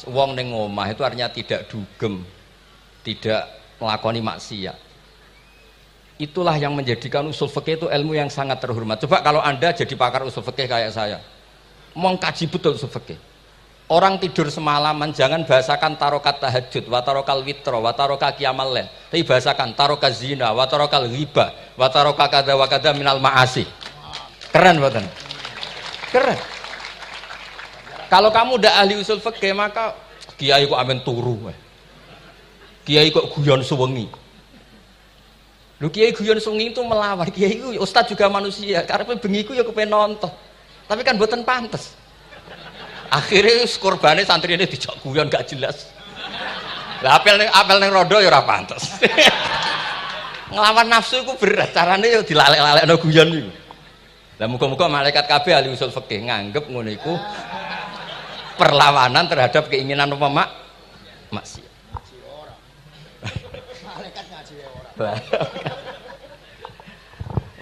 Wong ning omah itu artinya tidak dugem, tidak melakoni maksiat. Itulah yang menjadikan usul fikih itu ilmu yang sangat terhormat. Coba kalau Anda jadi pakar usul fikih kayak saya, mengkaji betul usul fikih. Orang tidur semalaman jangan bahasakan tarokat tahajud, wa tarokal witro, wa taroka qiyamal lail. Tapi bahasakan taroka zina, wa tarokal ghibah, wa taroka kada wa kada minal ma'asi. Keren buatan? Keren. Kalau kamu udah ahli usul fikih maka kiai kok amen turu. Kiai kok guyon suwengi. Lu kiai guyon suwengi itu melawan. Kiai itu ustaz juga manusia. Karena bengi iku ya kepen nonton. Tapi kan mboten pantes. Akhirnya korbane santri ini dijak guyon gak jelas. Lah apel ning rondo ya ora pantes. Nglawan nafsu iku berat. Carane ya dilalek-lalekno guyon iku. Lah muga-muga malaikat kabeh ahli usul fikih nganggep ngono iku perlawanan terhadap keinginan apa maksiat. Malaikat ngaji ora.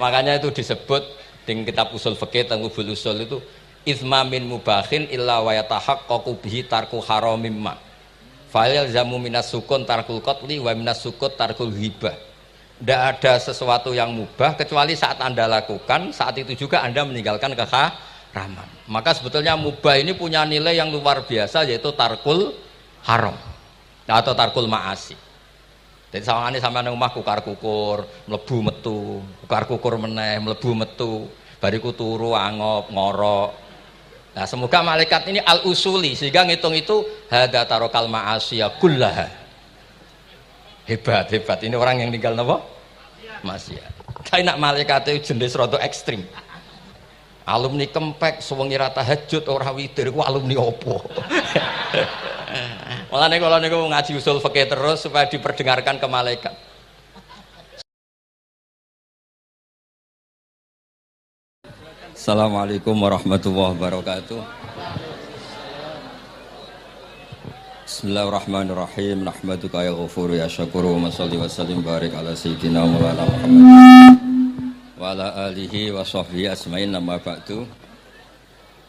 Makanya itu disebut di kitab usul fikih tentang usul itu izma min mubahin illa wa yatahaqqaqu bihi tarku haramim ma. Fa yalzamu minas sukun tarkul qatli wa minas sukut tarkul ghibah. Tidak ada sesuatu yang mubah kecuali saat Anda lakukan, saat itu juga Anda meninggalkan keharaman. Maka sebetulnya mubah ini punya nilai yang luar biasa yaitu tarkul haram atau tarkul ma'asi. Jadi sawangane sampean nang omah kukar-kukur, mlebu metu, kukar-kukur meneh, mlebu metu, bariku turu angop, ngorok. Nah, semoga malaikat ini al-usuli sehingga ngitung itu hadza tarokal ma'asiya kullaha. Hebat. Ini orang yang tinggal napa? Maksiat. Tapi nak malaikat itu jenis rada ekstrim. Alumni kempek suwengi ra tahajud ora witir ku alumni opo? Mulane kula niku ngaji usul fikih terus supaya diperdengarkan ke malaikat. Assalamualaikum warahmatullahi wabarakatuh. Bismillahirrahmanirrahim. Nahmaduka ya ghafuru ya syakuru wa sholli wa sallim barik ala sayyidina Maulana Muhammad wa ala alihi wa sahbihi asmain nama ba'du.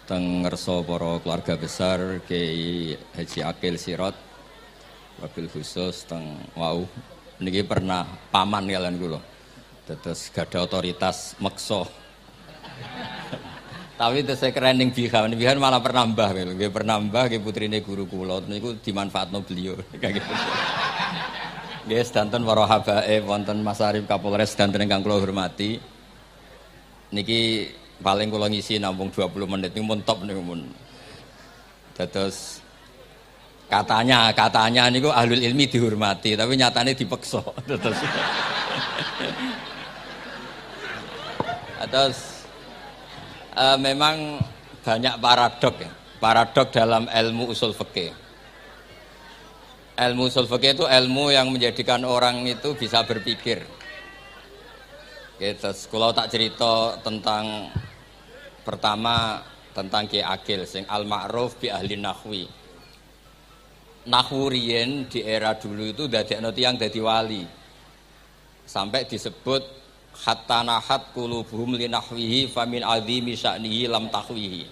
Teng ngerso para keluarga besar Kiai Haji Akil Sirot wabil khusus teng wau niki pernah paman kalian kula. Dados gadah otoritas meksa. Tapi itu saya keren yang bihan malah pernah mbah, nggih pernah mbah, nggih putrine guru kula niku dimanfaatno beliau, kayak gitu. Nggih sedanten para habaib wonten Mas Arif Kapolres sedanten ingkang kula hormati. Niki paling kula ngisi nampung 20 menit niku mun top niku mun. Dados katanya niku ahlul ilmi dihormati, tapi nyatane dipeksa. Terus memang banyak paradok dalam ilmu usul fikih. Ilmu usul fikih itu ilmu yang menjadikan orang itu bisa berpikir. Gitu. Kalau tak cerita tentang pertama tentang Ki Akil sing al-ma'ruf bi ahli nahwi. Nahwu riyen di era dulu itu dadekno tiyang dadi wali. Sampai disebut hatta nahat qulubuhum li nahwihi famin azimi sya'nihi lam tahwihi.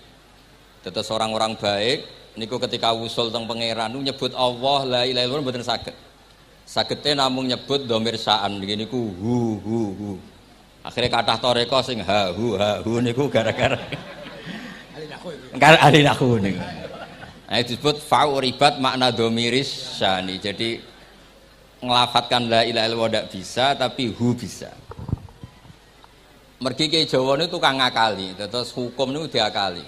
Tetes orang-orang baik niku ketika wusul teng pangeran nyebut Allah la ilaha illallah mboten saged. Sagete namung nyebut dhamir sa'an niku hu. Akhirnya kathah toreko sing ha hu niku gara-gara ahli nahwu niku. Nah disebut fa'uribat makna dhamiris sya'ni. Jadi ngelafatkan la ilaha illallah ndak bisa tapi hu bisa. Mergi ke Jawa ini tukang ngakali, terus hukum ini diakali.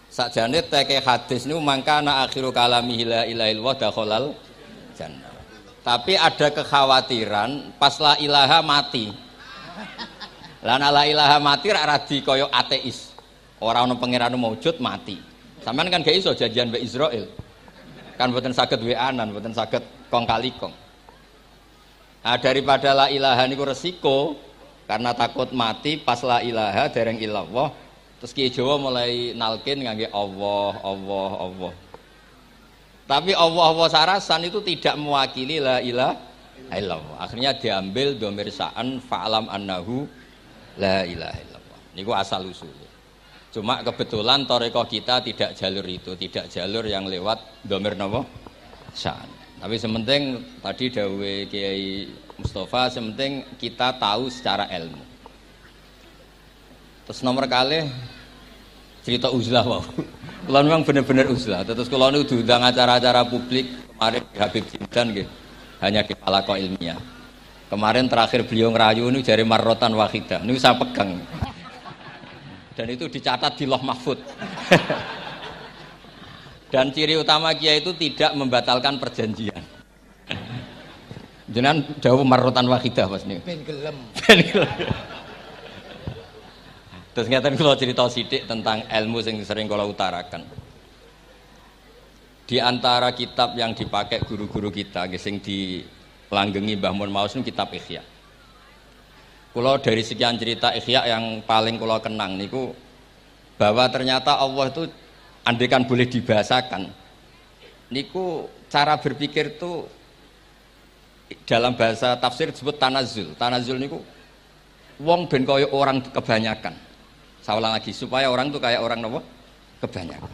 Sakjane teke hadis ini mangkana akhiru kalamihi la ilaha illallah dakhalal jannah. Tapi ada kekhawatiran pas la ilaha mati. Lah la ilaha mati rak radi kaya ateis. Ora ono pangeran maujud mati. Sampeyan kan gak iso janjian mbek Israil. Kan mboten saged weanan, mboten saged kong kali kong. Nah, daripada la ilaha niku resiko karena takut mati pas la ilaha dereng illallah terus Kiai Jawa mulai nalkin ngangge Allah. Tapi Allah sarasan itu tidak mewakili la ilaha illallah. Akhirnya diambil dhamir sa'an fa'lam annahu la ilaha illallah. Niku asal usulnya. Cuma kebetulan toreko kita tidak jalur itu, tidak jalur yang lewat domir nopo sya'an. Tapi sementing tadi dawe Kiai Mustafa, sementing kita tahu secara ilmu. Terus nomor kali cerita uzlah wow. Kalau memang benar-benar uzlah. Terus kalau nu diundang acara-acara publik kemarin Habib Jindan gitu, hanya di halaqah ilmiah. Kemarin terakhir beliau ngerayu ini jari marrotan wahidah. Ini saya pegang. Dan itu dicatat di Loh Mahfud. Dan ciri utama kiai itu tidak membatalkan perjanjian. Jenengan dawuh marrotan wahidah pas niku. Ben gelem. Terus ngeten kula cerita sithik tentang ilmu yang sering kula utarakan. Di antara kitab yang dipakai guru-guru kita sing dilanggengi Mbah Mun Maus niku kitab Ihya. Kula dari sekian cerita Ihya yang paling kula kenang niku bahwa ternyata Allah itu andaikan boleh dibahasakan niku cara berpikir itu dalam bahasa tafsir disebut tanazul. Tanazul niku wong ben kaya orang kebanyakan. Saya ulang lagi supaya orang itu kayak orang nopo kebanyakan.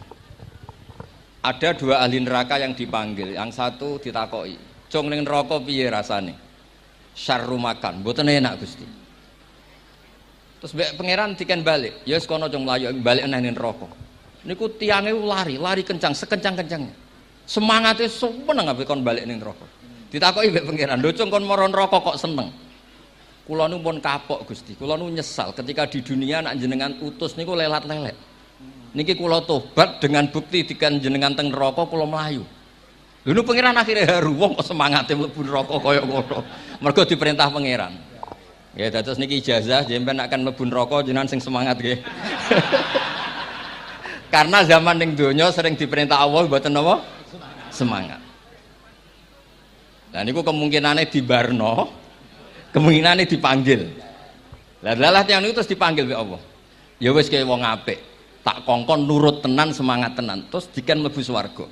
Ada dua ahli neraka yang dipanggil, yang satu ditakoi, "Cung ning neraka piye rasane?" "Syarru makan, mboten enak Gusti." Terus pangeran diken balik, "Ya wis kono cung mlayu balik nang neraka." Niku tiange lari kencang, sekencang-kencangnya. Semangate seneng ape kon balik ning neraka. Ditakoki mbek pangeran, "Lho cung kon mara neraka kok seneng?" "Kula nu pun kapok Gusti, kula nu nyesal ketika di dunia nak jenengan utus niku lelat-lelet. Niki kula tobat dengan bukti dikan jenengan teng neraka kula mlayu." Lho nu pangeran akhire haru, wong kok semangate mlebu neraka kaya ngono. Mergo diperintah pangeran. Ya dados niki ijazah jenengan akan mlebu neraka jenengan sing semangat nggih. Karena zaman ning donya sering diperintah Allah mboten napa? Semangat. Lah niku kemungkinane dibarno, kemungkinane dipanggil. Lah tiyang niku terus dipanggil oleh Allah. Ya wis kaya wong apik, tak kongkon nurut tenan, semangat tenan, terus diken mlebu swarga.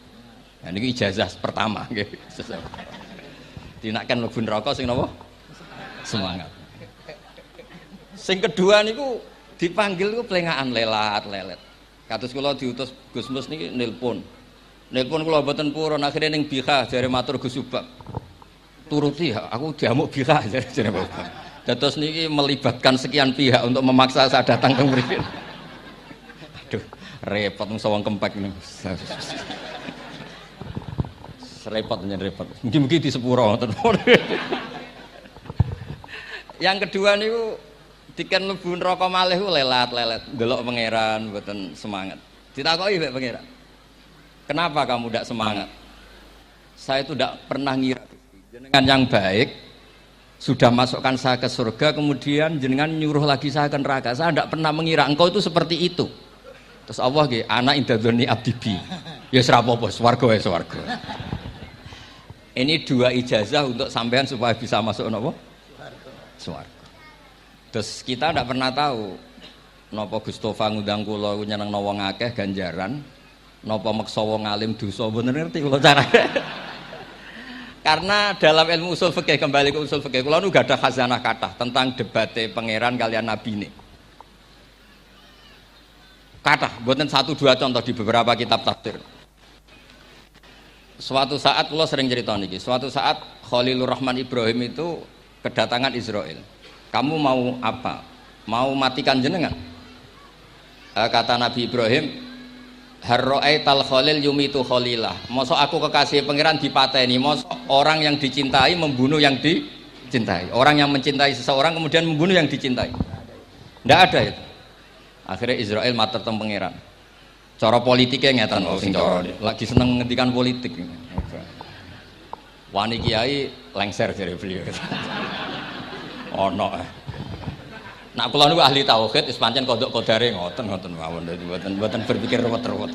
Nah niku ijazah pertama nggih. Dinaken mlebu neraka sing napa? Semangat. Sing kedua niku dipanggil niku plengakan lelat-lelet. Kados kula diutus Gus Mus niki nelpon. Nelpon kula mboten purun, akhire ning Bika jare matur Gus Subak. Turuti aku diamuk Bika jare Bapak. Dados niki melibatkan sekian pihak untuk memaksa saya datang ke mriki. Aduh, repot wong sawang kempek niku. Repot nyen repot. Mugi-mugi di sepuro ngoten. Yang kedua niku diken mlebu neraka malih lelat-lelet, ndelok pangeran mboten semangat. Ditakoki mbek pangeran, "Kenapa kamu tidak semangat?" "Saya itu tidak pernah ngira jenengan yang baik sudah masukkan saya ke surga, kemudian jenengan nyuruh lagi saya ke neraka. Saya tidak pernah mengira engkau itu seperti itu." Terus Allah nggih, "Ana indadzoni abdibi." Ya ora apa-apa, swarga wae swarga. Ini dua ijazah untuk sampean supaya bisa masuk napa? Swarga. Terus kita tidak pernah tahu napa Gustofa ngundang kula nyenengno wong akeh ganjaran, napa meksa wong alim dosa, mboten ngerti kula carane. Karena dalam ilmu usul fikih, kembali ke usul fikih, kula nu gak ada khazanah kathah tentang debate pangeran kalian nabi ini. Kathah, mboten satu dua contoh di beberapa kitab tafsir. Suatu saat kula sering cerita niki, suatu saat Khalilur Rahman Ibrahim itu kedatangan Israel. "Kamu mau apa? Mau matikan jenengan?" Kata Nabi Ibrahim, "Harro'aital khalil yumitu khalilah." Mosok aku kekasih pangeran dipateni, mosok orang yang dicintai membunuh yang dicintai. Orang yang mencintai seseorang kemudian membunuh yang dicintai. Tidak ada itu. Akhirnya Israel matur teng pangeran. Cara politiknya ngeten sing cara. Lagi seneng ngendikan politik. Wani kiai lengser jare beliau. Ono. Nak kula niku ahli tauhid wis pancen kodok kodare ngoten mawon mboten berpikir ruwet-ruwet.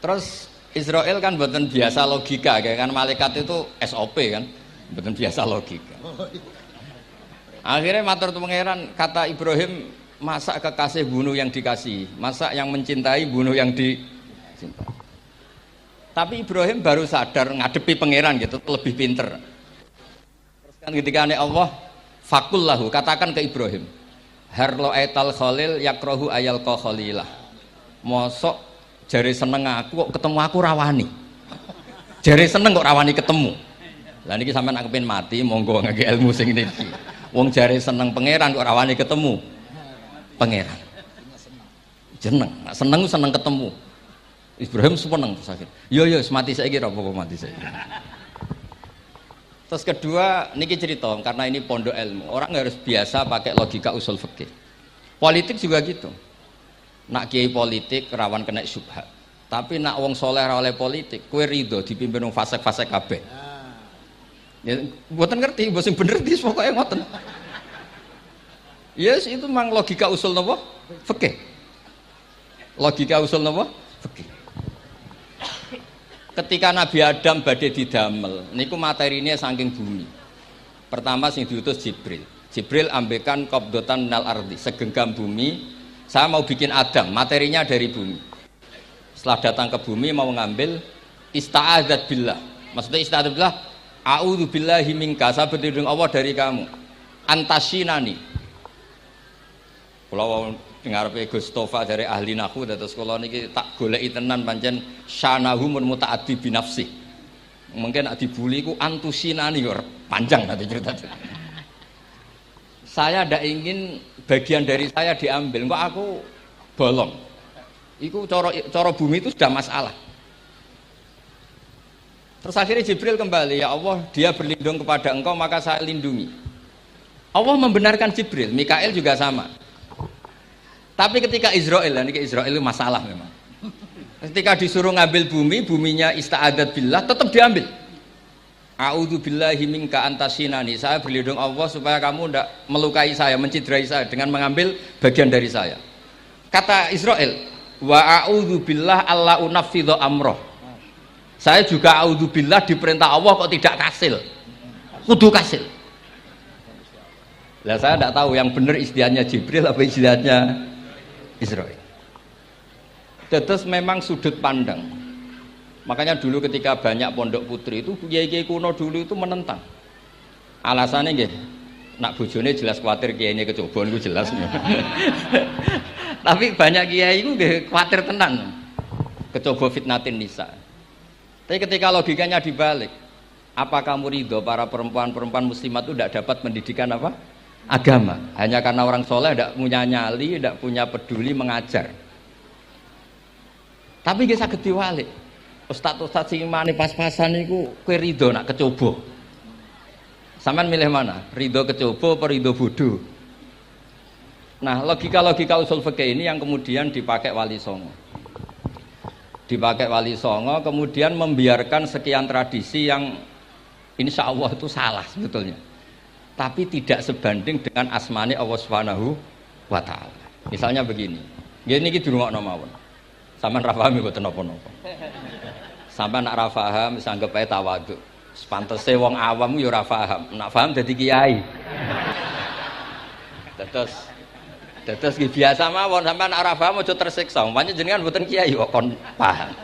Terus Israel kan mboten biasa logika, kan malaikat itu SOP kan, mboten biasa logika. Akhirnya matur tu pangeran, kata Ibrahim, masa kekasih bunuh yang dikasih, masa yang mencintai bunuh yang dicintai. Tapi Ibrahim baru sadar ngadepi pangeran gitu, lebih pinter. Ketika Allah fakul lahu, katakan ke Ibrahim, harlo etal khalil yakrohu ayal khalilah. Mosok jare seneng aku kok ketemu aku rawani. Jare seneng kok rawani ketemu. Lah niki sampean aku pengen mati monggo ngangge ilmu sing niki. Wong jare seneng pangeran kok rawani ketemu pangeran. Jeneng, seneng ketemu. Ibrahim seneng terus akhir. Yo mati saiki ora apa-apa mati saiki. Terus kedua, niki cerita karena ini pondok ilmu. Orang harus biasa pakai logika usul fikih. Politik juga gitu. Nak kiai politik rawan kena syubhat. Tapi nak wong soleh oleh politik, kue ridho dipimpin wong fasik-fasik kabeh. Ya, mboten ngerti, mbok sing bener dis pokoke ngoten. Yes, itu memang logika usul napa? Fikih. Logika usul napa? Fikih. Ketika Nabi Adam badhe didamel, niku materinya saking bumi. Pertama sing diutus Jibril. Jibril ambekan qabdotan minal ardi, segenggam bumi. Saya mau bikin Adam, materinya dari bumi. Setelah datang ke bumi mau ngambil ista'adzat billah. Maksudnya ista'adzat billah, a'udzu billahi minka, saya berlindung Allah dari kamu. Antasinani. Kalau ngarepe Gus Tofa dari ahli nahwu dados kula niki tak goleki tenan pancen syanahu mun mutaaddi bi nafsi. Mungkin nek dibuli ku antusinani kok panjang nanti cerita. Saya ndak ingin bagian dari saya diambil, kok aku bolong. Iku cara bumi itu sudah masalah. Terus akhirnya Jibril kembali, ya Allah, dia berlindung kepada engkau maka saya lindungi. Allah membenarkan Jibril, Mikail juga sama. Tapi ketika Israel, ini Israel itu masalah memang. Ketika disuruh ngambil bumi, buminya ista'adat billah, tetap diambil. A'udzu billahi minka antasinani. Saya berlindung Allah supaya kamu tidak melukai saya, menciderai saya dengan mengambil bagian dari saya. Kata Israel, wa a'udzu billah alla unaffidhu amroh. Saya juga a'udzu billah diperintah Allah kok tidak kasil. Kudu kasil. Lah saya tidak tahu yang benar istiadatnya Jibril apa istiadatnya Israel. Terus memang sudut pandang. Makanya dulu ketika banyak pondok putri itu kiai-kiai kuno dulu itu menentang. Alasannya nggih, nak bojone jelas khawatir kiainya kecobaan itu jelas. Tapi banyak kiai itu nggih khawatir tenan. Kecoba fitnatin nisa. Tapi ketika logikanya dibalik, apa kamu ridho para perempuan-perempuan muslimat itu tidak dapat pendidikan apa? Agama, hanya karena orang soleh tidak punya nyali, tidak punya peduli mengajar. Tapi dia saged diwalik. Ustaz-ustaz sing imane pas-pasan niku kowe ridho nak kecoba. Sampeyan milih mana? Ridho kecoba apa ridho bodoh? Nah, logika-logika usul fikih ini yang kemudian dipakai Wali Songo. Dipakai Wali Songo kemudian membiarkan sekian tradisi yang insya Allah itu salah sebetulnya. Tapi tidak sebanding dengan asmane Allah Subhanahu wa taala. Misalnya begini. Nggih niki dirungokno mawon. Sampeyan ra paham mboten napa-napa. Sampeyan nak ra paham wis anggap ae tawadhu. Sepantese wong awam yo ora paham. Nak paham dadi kiai. Terus biasa mawon sampeyan nak ra paham aja tersiksa. Umpamane jenengan mboten kiai kok kon paham.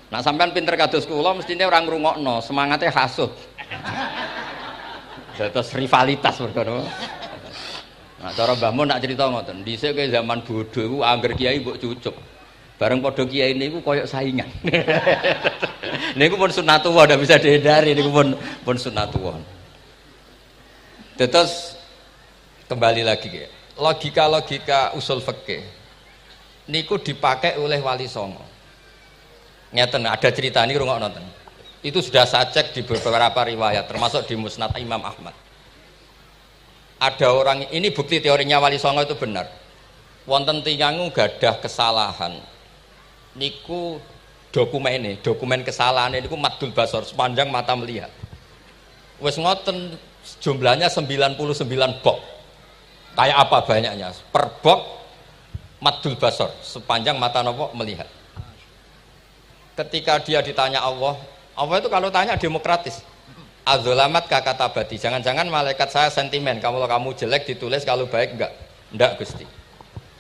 Nah sampeyan pinter kados kula mestine ora ngrungokno, semangate hasud. Terus rivalitas perkara. Nah, cara Mbah Mun nak cerita ngoten, dhisik ke zaman bodho iku angger kiai mbok cucup. Bareng padha kiai niku koyok saingan. Niku pun sunatullah ndak bisa dihindari niku pun sunatullah. Terus kembali lagi ya. Logika-logika usul fikih niku dipakai oleh Wali Songo. Ngeten ada cerita ini rungokno nonton. Itu sudah saya cek di beberapa riwayat termasuk di Musnad Imam Ahmad. Ada orang ini bukti teorinya Wali Songo itu benar. Wonten tiyang gadah kesalahan. Niku dokumen kesalahan niku maddul basor sepanjang mata melihat. Wis ngoten jumlahnya 99 bok. Kayak apa banyaknya? Per bok maddul basor sepanjang mata nopo melihat. Ketika dia ditanya Allah itu kalau tanya demokratis. Adzolamat kakatabati. Jangan-jangan malaikat saya sentimen. Kalau kamu jelek ditulis, kalau baik enggak. Enggak Gusti.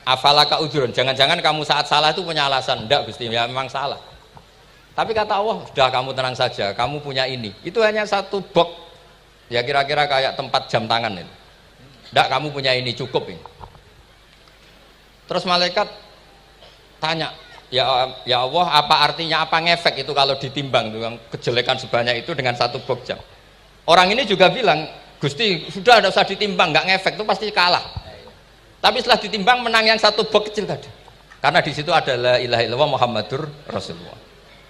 Afalaka udhurun. Jangan-jangan kamu saat salah itu punya alasan. Enggak Gusti. Ya memang salah. Tapi kata Allah, sudah kamu tenang saja. Kamu punya ini. Itu hanya satu box. Ya kira-kira kayak tempat jam tangan itu. Ndak, kamu punya ini, cukup ini. Terus malaikat tanya, ya Allah, apa artinya, apa ngefek itu kalau ditimbang dengan kejelekan sebanyak itu dengan satu box jam. Orang ini juga bilang, Gusti sudah ada usah ditimbang, nggak ngefek, itu pasti kalah. Tapi setelah ditimbang menang yang satu box kecil tadi, karena di situ ada la ilaha illallah Muhammadur Rasulullah.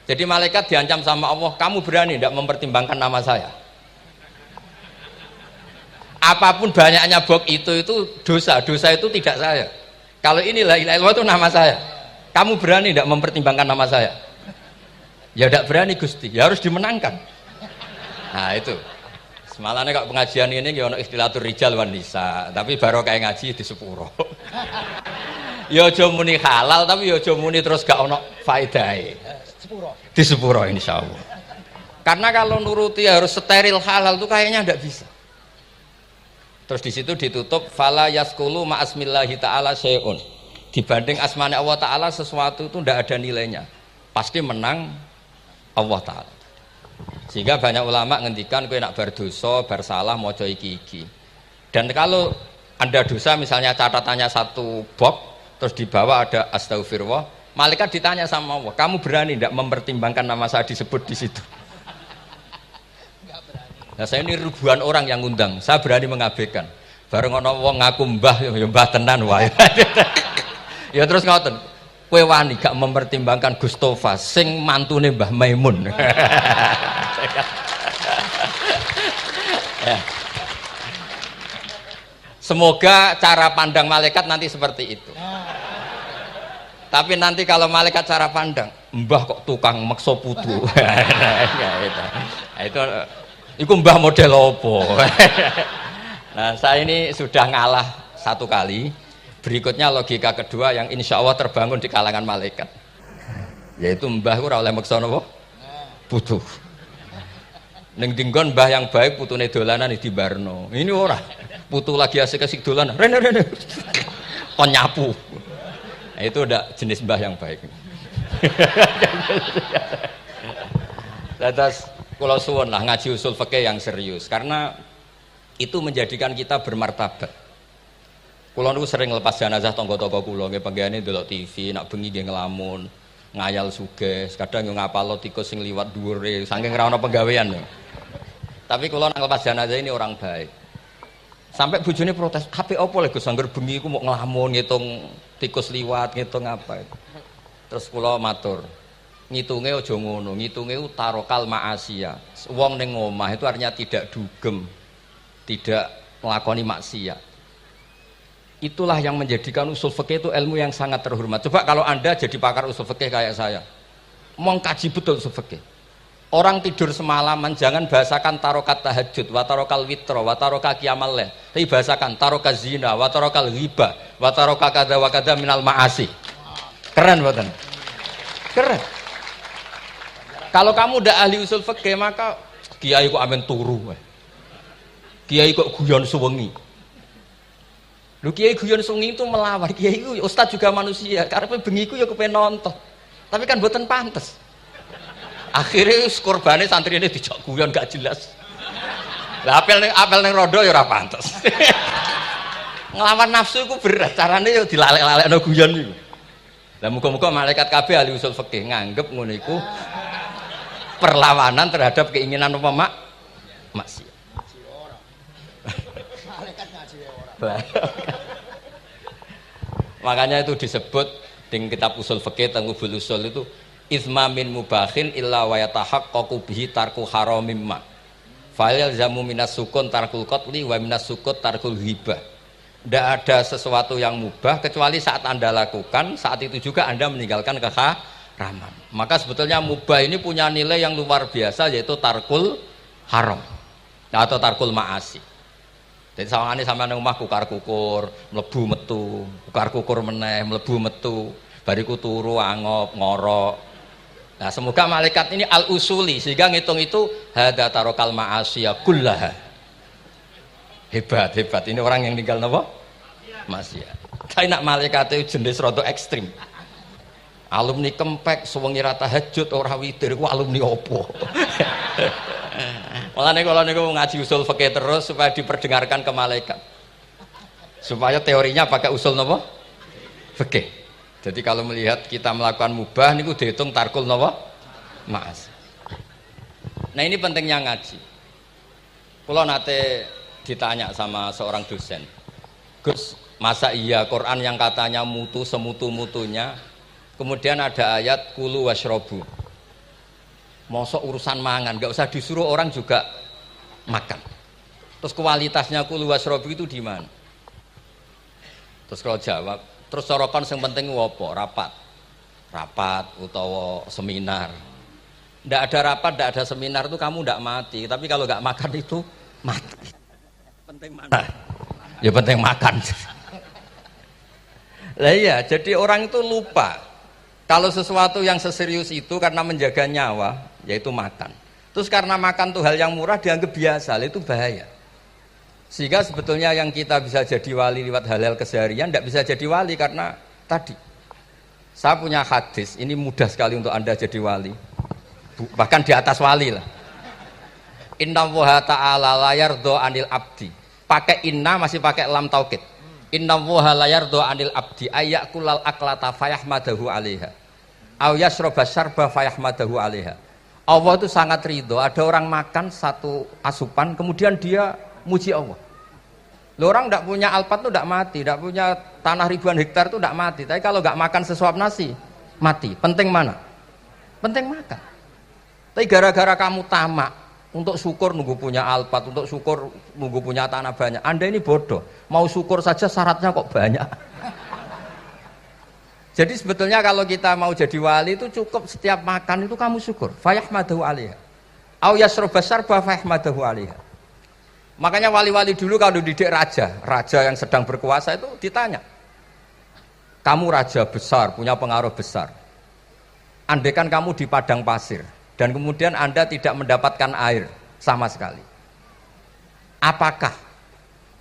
Jadi malaikat diancam sama Allah, kamu berani tidak mempertimbangkan nama saya? Apapun banyaknya box itu dosa itu tidak saya. Kalau ini la ilaha illallah itu nama saya. Kamu berani tidak mempertimbangkan nama saya? Ya tidak berani Gusti, ya harus dimenangkan. Nah itu. Semalahnya kok pengajian ini ya ono ikhtilatur rijal wan nisa, tapi baru kayak ngaji di sepuro. Ya aja muni halal tapi ya aja muni terus gak ono faedahe. Di sepuro insyaallah. Karena kalau nuruti harus steril halal itu kayaknya tidak bisa. Terus di situ ditutup fala yaskulu ma'asmillahi ta'ala syai'un. Dibanding asmane Allah Ta'ala sesuatu itu tidak ada nilainya, pasti menang Allah Ta'ala. Sehingga banyak ulama ngendikan kowe nak berdosa, bersalah maca iki. Dan kalau Anda dosa misalnya catatannya satu box, terus di bawah ada astagfirullah, malaikat ditanya sama Allah, kamu berani tidak mempertimbangkan nama saya disebut di situ? Nah, saya ini ribuan orang yang ngundang, saya berani mengabaikan. Bareng ana wong ngaku mbah, ya mbah tenan wae. Ya terus ngoten, kowe wani gak mempertimbangkan Gustofa sing mantune Mbah Maimun. Ya. Semoga cara pandang malaikat nanti seperti itu. Tapi nanti kalau malaikat cara pandang, mbah kok tukang maksa putu. Itu mbah model opo. Nah, saya ini sudah ngalah satu kali. Berikutnya logika kedua yang insya Allah terbangun di kalangan malaikat, yaitu mbah ora oleh maksa napa putu. Ning dinggon mbah yang baik putune dolanan di barno. Ini ora. Putu lagi asik-asik dolanan. Rene. Kon nyapu. Nah, itu udah jenis mbah yang baik. Terus kula suwun lah ngaji usul fikih yang serius karena itu menjadikan kita bermartabat. Kulo niku sering lepas jenazah tangga-tangga kulo nggih penggane ndelok TV, nak bengi nggih ngelamun, ngayal sugih, kadang yo ngapalo tikus sing liwat dhuwure saking ra ono penggawean yo. Tapi kulo nang lepas jenazah ini orang baik. Sampai bojone protes, "HP opo lho Gus angger bengi iku mau ngelamun ngitung tikus liwat, ngitung apa." Terus kulo matur, ngitunge aja ngono, ngitunge tarokal ma'asiya. Wong ning omah itu artinya tidak dugem, tidak melakoni maksiat. Itulah yang menjadikan usul fikih itu ilmu yang sangat terhormat. Coba kalau Anda jadi pakar usul fikih kayak saya, mengkaji betul usul fikih. Orang tidur semalaman jangan bahasakan tarokat tahajud, wa tarokal witro, wa taroka qiyamal lail. Tapi bahasakan taroka zina, wa tarokal ghibah, wa taroka kada wa kada minal ma'asi. Keren buatan? Keren. Kalau kamu udah ahli usul fikih maka kiai kok amen turu. Kiai kok guyon suwengi. Lu kiai guyon sungi itu melawan, kiai itu ustaz juga manusia, karena bengi itu ya kepengen nonton, tapi kan buatan pantas. Akhirnya korbannya santri ini dijak guyon gak jelas. Lah apel neng rodo ya ora pantas. Ngelawan nafsu itu berat, caranya ya dilalek-lalek no guyon itu. Lah muga-muga malaikat kabeh ahli usul fikih nganggep ngono iku perlawanan terhadap keinginan apa maksiat. Makanya itu disebut di kitab usul fikih Tanghubul Usul itu izma min mubahin illa wa yatahaqqaqu bihi tarku haramim ma fa'al zamu minas sukun tarkul qatli wa minas sukut tarkul hibah. Tidak ada sesuatu yang mubah kecuali saat Anda lakukan, saat itu juga Anda meninggalkan keharaman. Maka sebetulnya mubah ini punya nilai yang luar biasa, yaitu tarkul haram atau tarkul ma'asi. Jadi sawangane sampean nang omah kukar-kukur, mlebu metu, kukar-kukur meneh, mlebu metu, bariku turu angop, ngorok. Nah, semoga malaikat ini al-usuli sehingga ngitung itu hadza tarokal ma'asiya kullaha. Hebat. Ini orang yang tinggal napa? Maksiat. Tapi nak malaikat itu jenis rada ekstrim. Alumni kempek suwengi ra tahajud ora witir ku alumni opo? Mulane kalau niku ngaji usul fikih terus supaya diperdengarkan ke malaikat. supaya teorinya pakai usul napa fikih. Jadi kalau melihat kita melakukan mubah niku dihitung tarkul napa ma'as. Nah ini pentingnya ngaji. Kalau nate ditanya sama seorang dosen, Gus, masa iya Quran yang katanya mutu semutu-mutunya, kemudian ada ayat kulu washrobu, mosok urusan mangan, gak usah disuruh orang juga makan. Terus kualitasnya kulu washrobu itu di mana? Terus kalau jawab, terus sorokan yang penting wopo, rapat utawa seminar. Ndak ada rapat, ndak ada seminar itu kamu ndak mati, tapi kalau nggak makan itu mati. Penting mana? Ya penting makan. Lah iya, jadi orang itu lupa kalau sesuatu yang seserius itu karena menjaga nyawa, yaitu makan. Terus karena makan tuh hal yang murah dianggap biasa, itu bahaya. Sehingga sebetulnya yang kita bisa jadi wali lewat hal-hal keseharian tidak bisa jadi wali karena tadi. Saya punya hadis, ini mudah sekali untuk Anda jadi wali. Bahkan di atas wali lah. Inna woha ta'ala layardo anil abdi. Pakai inna masih pakai lam taukid. Inna woha layardo anil abdi ayyakulal aklata fayahmadahu alaiha aw yasroba syarba fayahmadahu alaiha. Allah itu sangat ridho ada orang makan satu asupan kemudian dia muji Allah. Loh, orang tidak punya alpat itu tidak mati, tidak punya tanah ribuan hektar itu tidak mati, tapi kalau nggak makan sesuap nasi mati. Penting mana? Penting makan. Tapi gara-gara kamu tamak untuk syukur nunggu punya alpat, untuk syukur nunggu punya tanah banyak, Anda ini bodoh. Mau syukur saja syaratnya kok banyak. Jadi sebetulnya kalau kita mau jadi wali itu cukup setiap makan itu kamu syukur. Fayahmadahu alaiha. Au yasroba syarba fayahmadahu alaiha. Makanya wali-wali dulu kalau didik raja yang sedang berkuasa itu ditanya, kamu raja besar, punya pengaruh besar. Andaikan kamu di padang pasir dan kemudian Anda tidak mendapatkan air sama sekali, apakah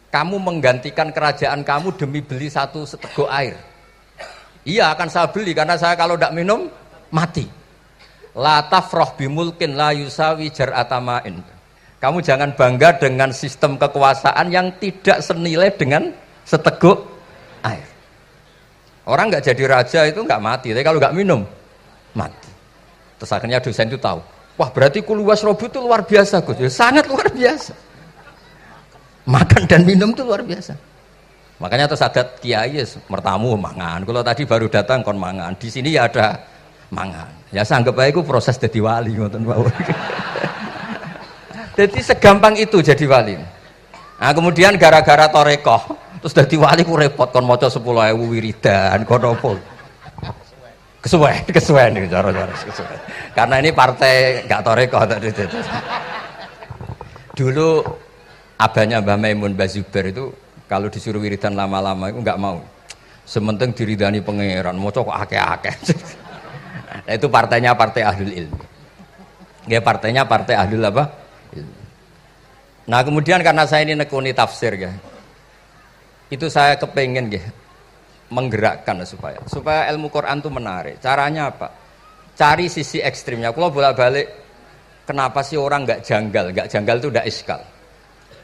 kamu menggantikan kerajaan kamu demi beli satu seteguk air? Iya, akan saya beli karena saya kalau tidak minum mati. La tafrah bimulkin la yusawi jar'atamain. Kamu jangan bangga dengan sistem kekuasaan yang tidak senilai dengan seteguk air. Orang nggak jadi raja itu nggak mati, tapi kalau nggak minum mati. Terus akhirnya dosen itu tahu, wah berarti kulu washrobu itu luar biasa Gus, ya, sangat luar biasa. Makan dan minum itu luar biasa. Makanya terus adat kiai mertamu mangan. Kalau tadi baru datang kon mangan, di sini ya ada mangan. Ya saya anggap aja itu proses jadi wali, ngoten Pak. Jadi segampang itu jadi wali. Nah, kemudian gara-gara torekoh terus jadi wali ku repot kon maca 10.000 wiridan kon opo. Kesuwen nih cara-cara kesuwen. Karena ini partai gak torekoh tadi. Dulu abahnya Mbah Maimun Mbah Zubair itu kalau disuruh wiridan lama-lama itu nggak mau. Sementing diridani pangeran, maca kok akeh-akeh. Nah, itu partainya partai ahlul ilmi. Ya partainya partai ahlul apa? Ilmi. Nah kemudian karena saya ini nekuni tafsir ya, itu saya kepengen ya menggerakkan supaya ilmu Quran itu menarik. Caranya apa? Cari sisi ekstrimnya. Kalau bolak-balik, kenapa sih orang nggak janggal? Nggak janggal itu udah iskal.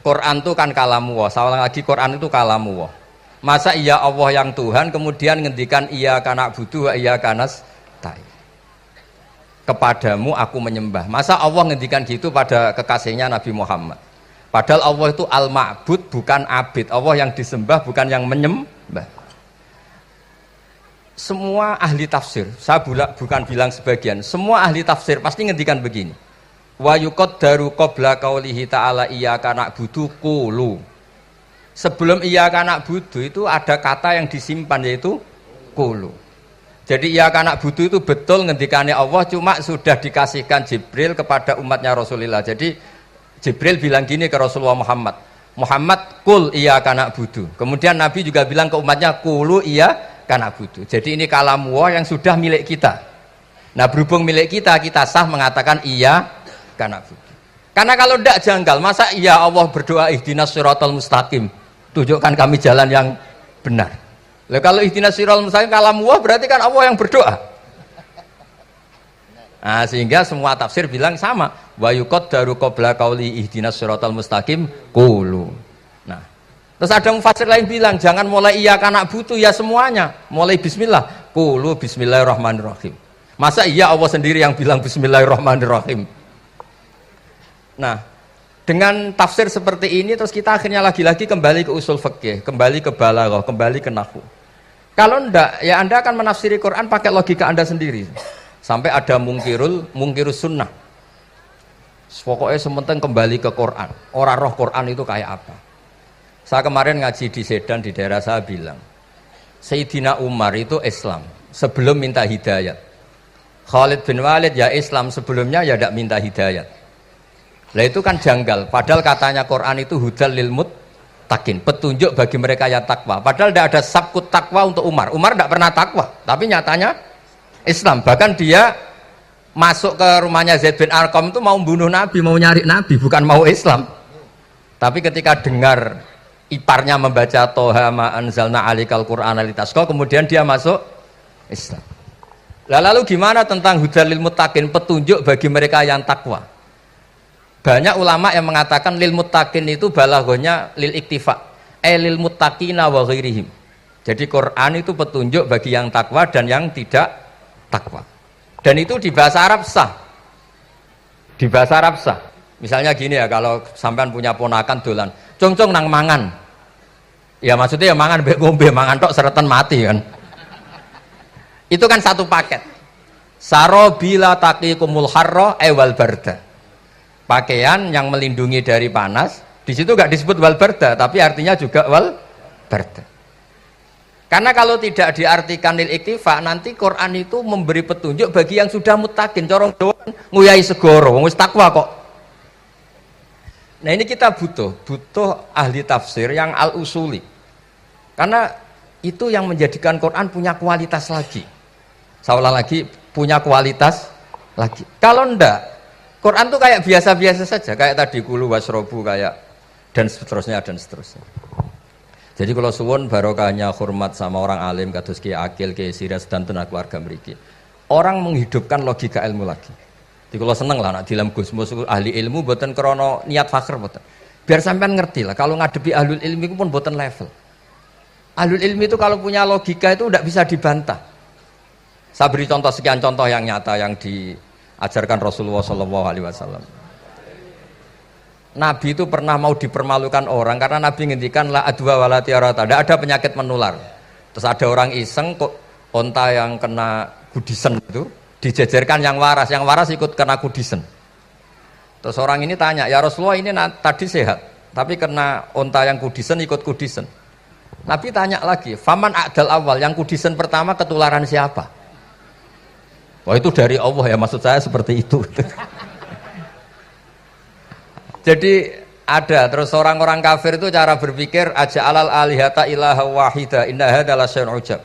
Quran itu kan kalamu Allah. Saya lagi Quran itu kalamu Allah. Masa iya Allah yang Tuhan kemudian ngendikan iya kana butuh iya kanas tai. Kepadamu aku menyembah. Masa Allah ngendikan gitu pada kekasihnya Nabi Muhammad. Padahal Allah itu al-ma'bud bukan abid. Allah yang disembah bukan yang menyembah. Semua ahli tafsir, saya bukan bilang sebagian, semua ahli tafsir pasti ngendikan begini. Wa yuqaddaru qabla qaulihi ta'ala iyyaka na'budu qulu. Sebelum iyyaka na'budu itu ada kata yang disimpan yaitu qulu. Jadi iyyaka na'budu itu betul ngendikane Allah cuma sudah dikasihkan Jibril kepada umatnya Rasulullah. Jadi Jibril bilang gini ke Rasulullah Muhammad, Muhammad qul iyyaka na'budu. Kemudian Nabi juga bilang ke umatnya qulu iyyaka na'budu. Jadi ini kalam Allah yang sudah milik kita. Nah berhubung milik kita, kita sah mengatakan iya karena kalau tidak janggal, masa iya Allah berdoa ihdinas siratal mustaqim, tunjukkan kami jalan yang benar. Lalu kalau ihdinas siratal mustaqim kalam Allah berarti kan Allah yang berdoa. Nah, sehingga semua tafsir bilang sama, wa yuqaddaru qabla qauli ihdinas siratal mustaqim qulu. Nah, Terus ada mufassir lain bilang jangan mulai iya karena butuh ya semuanya, mulai bismillah, qulu bismillahirrahmanirrahim. Masa iya Allah sendiri yang bilang bismillahirrahmanirrahim? Nah, dengan tafsir seperti ini terus kita akhirnya lagi-lagi kembali ke usul fikih, kembali ke balaghah, kembali ke nahwu. Kalau ndak, ya Anda akan menafsiri Quran pakai logika Anda sendiri. Sampai ada mungkirus sunnah. Pokoknya sementing kembali ke Quran. Orang roh Quran itu kayak apa? Saya kemarin ngaji di Sedan di daerah saya bilang, Sayyidina Umar itu Islam sebelum minta hidayat. Khalid bin Walid ya Islam sebelumnya ya tidak minta hidayat. Lah itu kan janggal. Padahal katanya Quran itu hudal lil muttaqin, petunjuk bagi mereka yang takwa. Padahal tidak ada sabkut takwa untuk Umar. Umar tidak pernah takwa, tapi nyatanya Islam. Bahkan dia masuk ke rumahnya Zaid bin Arqam itu mau bunuh Nabi, mau nyari Nabi, bukan mau Islam. Tapi ketika dengar iparnya membaca Toha ma anzalna alikal Qur'ana litasqa, kemudian dia masuk Islam. Lalu gimana tentang hudal lil muttaqin, petunjuk bagi mereka yang takwa? Banyak ulama yang mengatakan lil muttaqin itu balaghahnya lil iktifa, lil muttaqina wa ghairihim. Jadi Quran itu petunjuk bagi yang takwa dan yang tidak takwa. Dan itu di bahasa Arab sah. Di bahasa Arab sah. Misalnya gini ya, kalau sampean punya ponakan dolan, cong-cong nang mangan. Ya maksudnya ya mangan mbek ngombe, mangan tok seretan mati kan. Itu kan satu paket. Sarobila taqikumul harra wal barda. Pakaian yang melindungi dari panas. Di situ enggak disebut wal barda, tapi artinya juga wal barda. Karena kalau tidak diartikan lil iktifa, nanti Quran itu memberi petunjuk bagi yang sudah muttaqin. Corong doan nguyai segoro, wis takwa kok. Nah ini kita butuh ahli tafsir yang al-usuli. Karena itu yang menjadikan Quran punya kualitas lagi. Seolah lagi punya kualitas lagi. Kalau ndak, Quran tuh kayak biasa-biasa saja. Kayak tadi kulu wasrobu kayak dan seterusnya dan seterusnya. Jadi kalau suwun barokahnya hormat sama orang alim kados Ki Akil, Ki Siras dan tenaga keluarga mriki. Orang menghidupkan logika ilmu lagi. Jadi kalau seneng lah nak dalam Gusmus ahli ilmu boten krono niat fakir boten. Biar sampean ngerti lah kalau ngadepi ahlul ilmi itu pun boten level. Ahlul ilmi itu kalau punya logika itu tidak bisa dibantah. Saya beri contoh sekian contoh yang nyata yang diajarkan Rasulullah SAW. Nabi itu pernah mau dipermalukan orang karena Nabi ngendikan la adwa wala tiarata, tidak ada penyakit menular. Terus ada orang iseng kok onta yang kena kudisen itu dijejerkan yang waras ikut kena kudisen. Terus orang ini tanya, ya Rasulullah ini tadi sehat, tapi kena onta yang kudisen ikut kudisen. Nabi tanya lagi, faman a'dal awal, yang kudisen pertama ketularan siapa? Wah itu dari Allah ya, maksud saya seperti itu. Jadi ada, terus orang-orang kafir itu cara berpikir aja alal alihata ilaha wahida inna hadalah syai'un ujab.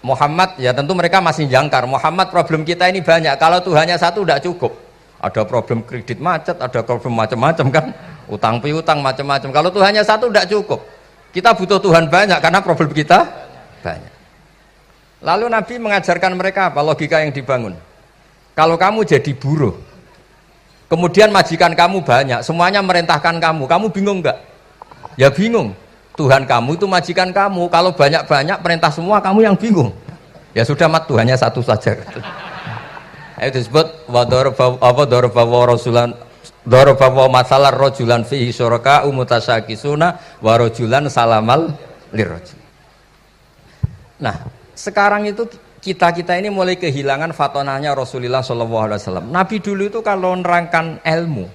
Muhammad, ya tentu mereka masih jangkar. Muhammad, problem kita ini banyak. Kalau Tuhannya satu tidak cukup. Ada problem kredit macet, ada problem macam-macam kan. Utang piutang macam-macam. Kalau Tuhannya satu tidak cukup. Kita butuh Tuhan banyak karena problem kita banyak. Lalu Nabi mengajarkan mereka apa logika yang dibangun. Kalau kamu jadi buruh, kemudian majikan kamu banyak, semuanya merintahkan kamu bingung enggak? Ya bingung. Tuhan kamu itu majikan kamu, kalau banyak-banyak perintah semua kamu yang bingung. Ya sudah mat Tuhannya satu saja. Itu disebut dorobawa masalah rojulan fihi syuraka umutasakisuna warojulan salamal lirrojul. Nah sekarang itu kita ini mulai kehilangan fatonahnya Rasulullah SAW. Nabi dulu itu kalau nerangkan ilmu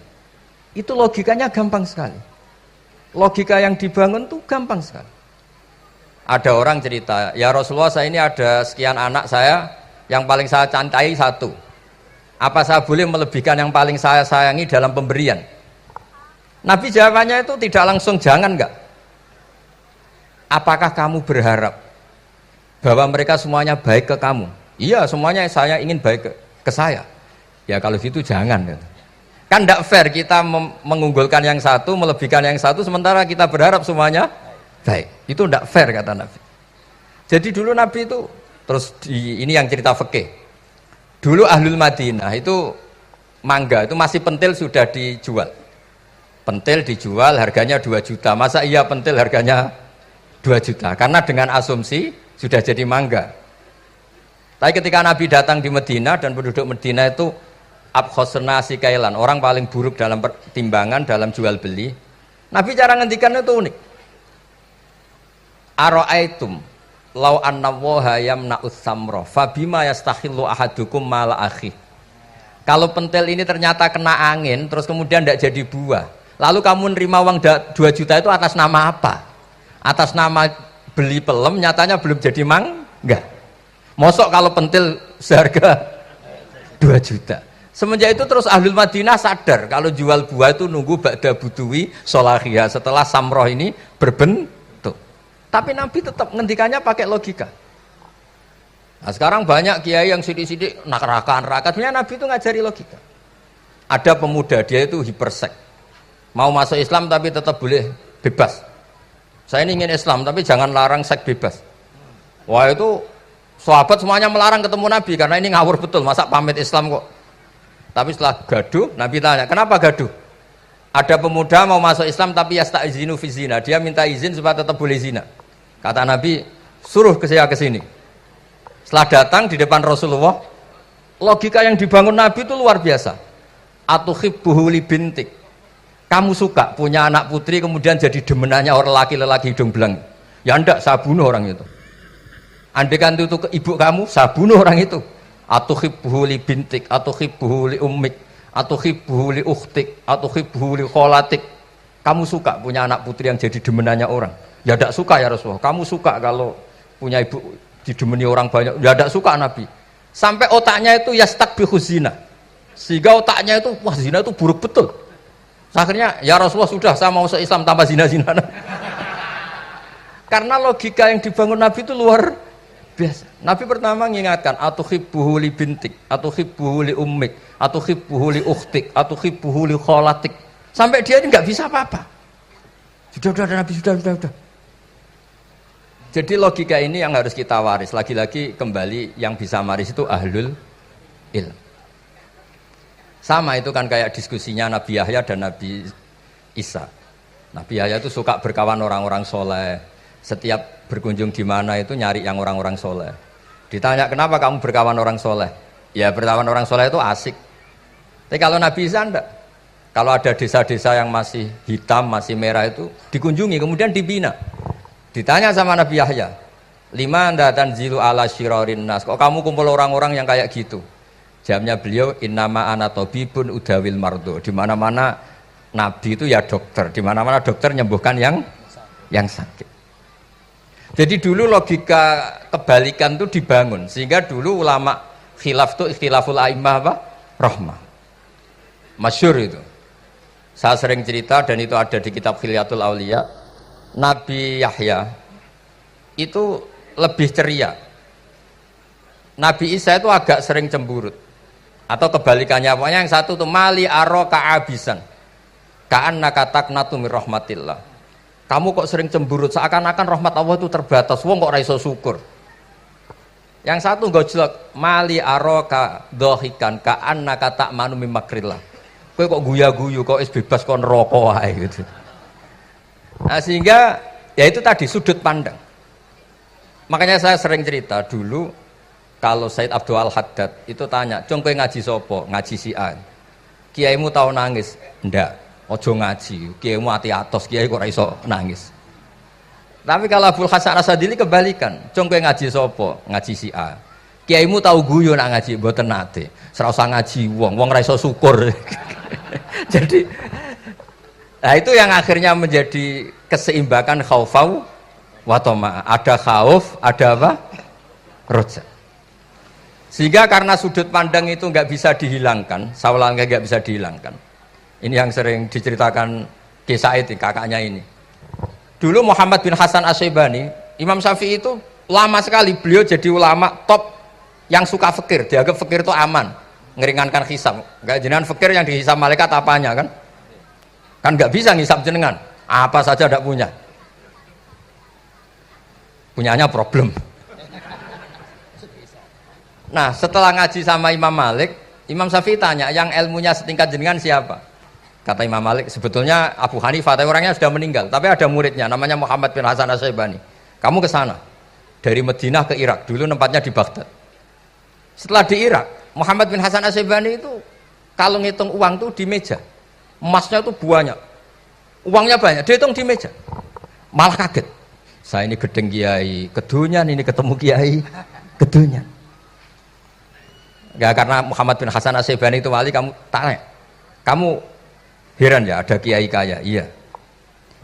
itu logikanya gampang sekali. Logika yang dibangun tuh gampang sekali. Ada orang cerita, ya Rasulullah saya ini ada sekian anak saya, yang paling saya cintai satu. Apa saya boleh melebihkan yang paling saya sayangi dalam pemberian? Nabi jawabannya itu tidak langsung jangan enggak. Apakah kamu berharap bahwa mereka semuanya baik ke kamu? Iya semuanya saya ingin baik ke saya. Ya kalau gitu jangan. Kan tidak fair kita mengunggulkan yang satu, melebihkan yang satu, sementara kita berharap semuanya baik. Itu tidak fair kata Nabi. Jadi dulu Nabi itu, terus ini yang cerita fikih. Dulu Ahlul Madinah itu mangga, itu masih pentil sudah dijual. Pentil dijual harganya 2 juta. Masa iya pentil harganya 2 juta? Karena dengan asumsi sudah jadi mangga. Tapi ketika Nabi datang di Medina dan penduduk Medina itu abkhosna sikailan, orang paling buruk dalam pertimbangan dalam jual beli. Nabi cara ngendikan itu unik. Ara'aitum law anna waha yamna'us samra fabima yastakhillu ahadukum mala akhi. Kalau pentil ini ternyata kena angin terus kemudian tidak jadi buah, lalu kamu nerima uang 2 juta itu atas nama apa? Atas nama beli pelem, nyatanya belum jadi mangga. Mosok kalau pentil seharga 2 juta. Semenjak itu terus Ahlul Madinah sadar kalau jual buah itu nunggu ba'da buduwi solahiyah, setelah samroh ini berbentuk. Tapi Nabi tetap ngendikannya pakai logika. Nah, sekarang banyak kiai yang sidik-sidik neraka. Sebenarnya Nabi itu ngajari logika. Ada pemuda, dia itu hipersek, mau masuk Islam tapi tetap boleh bebas. Saya ini ingin Islam tapi jangan larang seks bebas. Wah, itu sahabat semuanya melarang ketemu Nabi karena ini ngawur betul, masa pamit Islam kok. Tapi setelah gaduh, Nabi tanya, kenapa gaduh? Ada pemuda mau masuk Islam tapi yasta'izinu fi zina, dia minta izin supaya tetap boleh zina. Kata Nabi, suruh saya ke sini. Setelah datang di depan Rasulullah, logika yang dibangun Nabi itu luar biasa. Atuhibbuhu li bintik. Kamu suka punya anak putri kemudian jadi demenannya orang laki-laki hidung belang? Ya enggak, saya bunuh orang itu. Andaikan itu ke ibu kamu, saya bunuh orang itu. Atuhibbuhu li bintik, atuhibbuhu li ummik, atuhibbuhu li ukhtik, atuhibbuhu li kholatik. Kamu suka punya anak putri yang jadi demenannya orang? Ya tidak suka ya Rasulullah. Kamu suka kalau punya ibu didemeni orang banyak? Ya tidak suka Nabi. Sampai otaknya itu yastakbihu zina, sehingga otaknya itu wah zina itu buruk betul. Akhirnya ya Rasulullah sudah, saya mau se-Islam tanpa zina-zina. Karena logika yang dibangun Nabi itu luar biasa. Nabi pertama mengingatkan atuhibbuhu li bintik, atuhibbuhu li ummik, atuhibbuhu li ukhtik, atuhibbuhu li kholatik. Sampai dia ini nggak bisa apa-apa. Sudah Nabi sudah. Jadi logika ini yang harus kita waris. Lagi-lagi kembali yang bisa waris itu ahlul ilm. Sama itu kan kayak diskusinya Nabi Yahya dan Nabi Isa. Nabi Yahya itu suka berkawan orang-orang soleh. Setiap berkunjung di mana itu nyari yang orang-orang soleh. Ditanya kenapa kamu berkawan orang soleh? Ya berkawan orang soleh itu asik. Tapi kalau Nabi Isa enggak. Kalau ada desa-desa yang masih hitam, masih merah itu dikunjungi kemudian dibina. Ditanya sama Nabi Yahya, lima anda tanzilu ala syirarin nas. Kok kamu kumpul orang-orang yang kayak gitu? Jawabnya beliau, innama ana tabibun udawil mardo. Di mana-mana Nabi itu ya dokter. Di mana-mana dokter menyembuhkan yang sakit. Jadi dulu logika kebalikan itu dibangun sehingga dulu ulama khilaf itu ikhtilaful a'immah apa? Rahmah. Masyhur itu. Saya sering cerita dan itu ada di kitab Khilyatul Auliya. Nabi Yahya itu lebih ceria. Nabi Isa itu agak sering cemburut. Atau kebalikannya, pokoknya yang satu tuh mali aro ka'abisan ka'annaka taqnatu mir rahmatillah. Kamu kok sering cemburut, seakan-akan rahmat Allah itu terbatas. Wong kok ra iso syukur. Yang satu gojlok, mali aroka dohikan ka'annaka ta'manu mim makrillah. Kowe kok guya-guyu, kok is bebas kon neraka wae gitu. Nah, sehingga ya itu tadi sudut pandang. Makanya saya sering cerita dulu kalau Said Abdul Al-Haddad itu tanya, "Cung kowe ngaji sapa?" Ngaji si A. Kiaimu tau nangis? Ndak. Ojo ngaji, kiaimu ati atos, kiai kok ora iso nangis. Tapi kalau Abdul Hasan As-Sadili kebalikan, cung kowe ngaji sapa? Ngaji si A. Kiaimu tahu guyu nak ngaji mboten nate. Ora usah ngaji wong ora iso syukur. Jadi nah itu yang akhirnya menjadi keseimbangan khaufau wa tama. Ada khauf, ada apa? Roja. Sehingga karena sudut pandang itu nggak bisa dihilangkan, saulang nggak bisa dihilangkan. Ini yang sering diceritakan Kisah itu kakaknya ini. Dulu Muhammad bin Hasan As-Syaibani, Imam Syafi'i itu lama sekali beliau jadi ulama top yang suka fikir. Dianggap fikir itu aman, ngeringankan hisab. Enggak jenengan fikir yang dihisab malaikat apanya kan? Kan nggak bisa ngisab jenengan. Apa saja tidak punya. Punyanya problem. Nah, setelah ngaji sama Imam Malik, Imam Syafi'i tanya, yang ilmunya setingkat jenengan siapa? Kata Imam Malik, sebetulnya Abu Hanifah, tapi orangnya sudah meninggal. Tapi ada muridnya, namanya Muhammad bin Hasan Asy-Syaibani. Kamu ke sana, dari Madinah ke Irak. Dulu tempatnya di Baghdad. Setelah di Irak, Muhammad bin Hasan Asy-Syaibani itu kalau ngitung uang tuh di meja. Emasnya tuh banyak. Uangnya banyak, dia hitung di meja. Malah kaget. Saya ini gedeng kiai, kedunyan, ini ketemu kiai, kedunyan. Enggak, karena Muhammad bin Hasan Asy-Syaibani itu wali, kamu tanya. Kamu heran ya ada kiai kaya? Iya.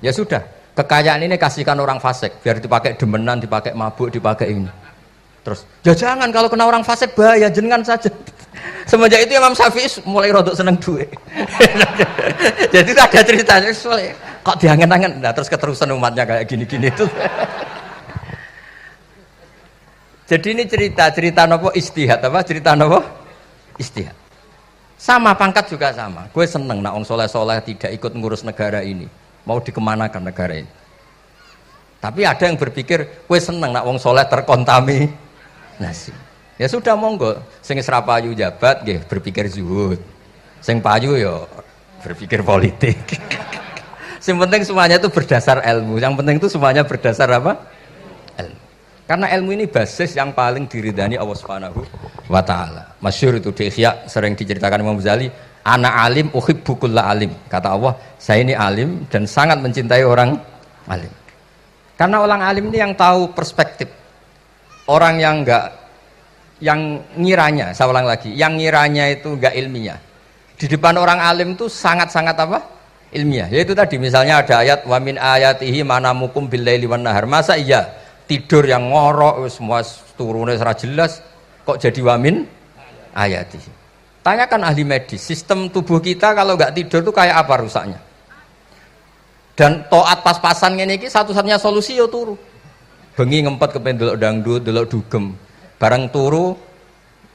Ya sudah, kekayaan ini kasihkan orang fasik, biar dipakai demenan, dipakai mabuk, dipakai ini. Terus, ya jangan, kalau kena orang fasik bahaya, jenengan saja. Semenjak itu Imam Syafi'i mulai rodok seneng duit. Jadi itu ada ceritanya, kok diangen-angen, nah terus keterusan umatnya kayak gini-gini itu. Jadi ini cerita nopo istihad, apa cerita nopo istihad. Sama pangkat juga sama. Gue seneng nak orang soleh-soleh tidak ikut ngurus negara ini, mau dikemanakan negara ini. Tapi ada yang berpikir, gue seneng nak orang soleh terkontaminasi. Ya sudah monggo, sing serapayu jabat, gih berpikir zuhud. Sing payu yo berpikir politik. Yang penting semuanya itu berdasar ilmu. Yang penting itu semuanya berdasar apa? Ilmu. Karena ilmu ini basis yang paling diridani Allah Subhanahu wa taala. Masyhur itu di Ihya sering diceritakan Imam Ghazali, ana alim uhibbu kulla alim. Kata Allah, saya ini alim dan sangat mencintai orang alim. Karena orang alim ini yang tahu perspektif. Orang yang ngiranya, saya ulang lagi, yang ngiranya itu enggak ilmiah. Di depan orang alim itu sangat-sangat apa? Ilmiah. Yaitu tadi misalnya ada ayat wa min ayatihi manamukum billaili wan nahar. Masa iya tidur yang ngorok semua turunnya secara jelas kok jadi wamin ayati. Tanyakan ahli medis, sistem tubuh kita kalau nggak tidur itu kayak apa rusaknya. Dan toat pas-pasan ini satu-satunya solusi yo turu. Bengi ngempet kepen delok dangdut, delok dugem. Barang turu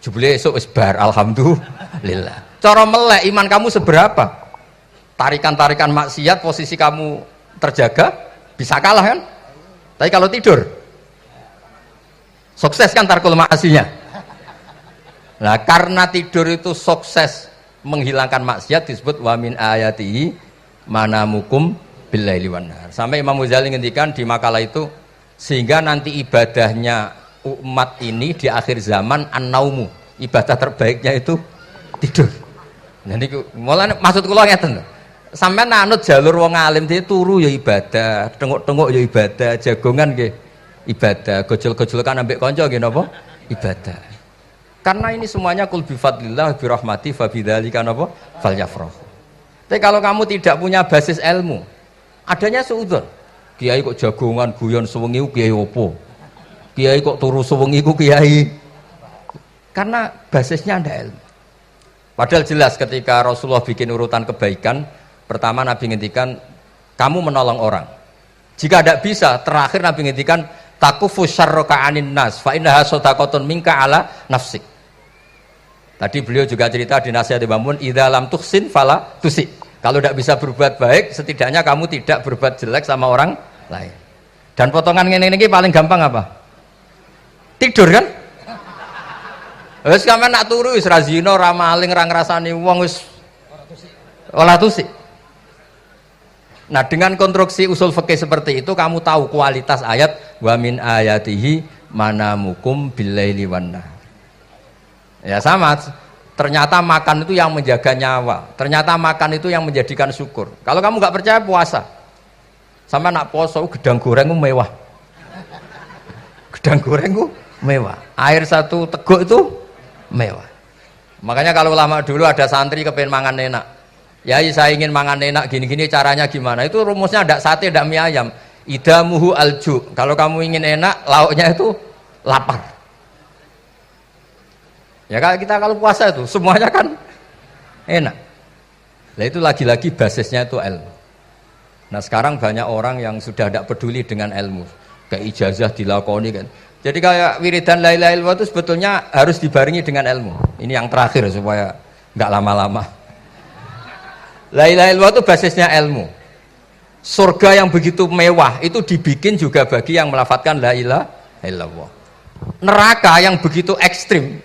jebule esuk wis bar, alhamdulillah. Cara melek iman kamu seberapa? Tarikan-tarikan maksiat posisi kamu terjaga bisa kalah kan? Tapi kalau tidur sukses kan tarkul maksinya. Nah, karena tidur itu sukses menghilangkan maksiat disebut wa min ayatihi manamukum billaili wan nahar. Sampai Imam Ghazali ngendikan di makalah itu sehingga nanti ibadahnya umat ini di akhir zaman an-naumu. Ibadah terbaiknya itu tidur. Jadi mulane maksud kula ngeten. Sampeyan anut jalur wong alim dia turu ya ibadah, tengok-tengok ya ibadah, jagongan nggih ibadah, gojol-gojolkan ambek kanca nggih napa? Ibadah. Karena ini semuanya kul bi fadlillah bi rahmati fa bidzalika napa? Falyafrahu. Tapi kalau kamu tidak punya basis ilmu, adanya suudzon. Kiai kok jagongan guyon sewengi kiai opo? Kiai kok turu sewengi ku kiai. Karena basisnya ada ilmu. Padahal jelas ketika Rasulullah bikin urutan kebaikan, pertama Nabi ngendikan kamu menolong orang. Jika tidak bisa, terakhir Nabi ngendikan takufu syarraka anin nas fa innaha shadaqatun minka ala nafsik. Tadi beliau juga cerita di nasihat Imam Mun, idza lam tuhsin fala tusi. Kalau tidak bisa berbuat baik, setidaknya kamu tidak berbuat jelek sama orang lain. Dan potongan ngene iki paling gampang apa? Tidur kan? Wis sampeyan nak turu wis ra zina, ra maling, ra ngrasani wong wis ora tusik. Nah, dengan konstruksi usul fikih seperti itu kamu tahu kualitas ayat wa min ayatihi manamukum billaili wan nahar. Ya sama, ternyata makan itu yang menjaga nyawa. Ternyata makan itu yang menjadikan syukur. Kalau kamu nggak percaya puasa. Sampai nak poso gedang goreng mewah. Gedang goreng mewah. Air satu teguk itu mewah. Makanya kalau lama dulu ada santri kepengen mangan enak. Ya saya ingin mangan enak gini-gini caranya gimana? Itu rumusnya ada sate, ada mie ayam. Idamuhu alju. Kalau kamu ingin enak, lauknya itu lapar. Ya kita kalau puasa itu semuanya kan enak. Nah itu lagi-lagi basisnya itu ilmu. Nah sekarang banyak orang yang sudah tidak peduli dengan ilmu. Kayak ijazah dilakoni kan. Jadi kayak wiridan la ilaha illallah itu sebetulnya harus dibarengi dengan ilmu. Ini yang terakhir supaya nggak lama-lama. La ilaha illallah itu basisnya ilmu. Surga yang begitu mewah itu dibikin juga bagi yang melafadzkan la ilaha illallah. Neraka yang begitu ekstrim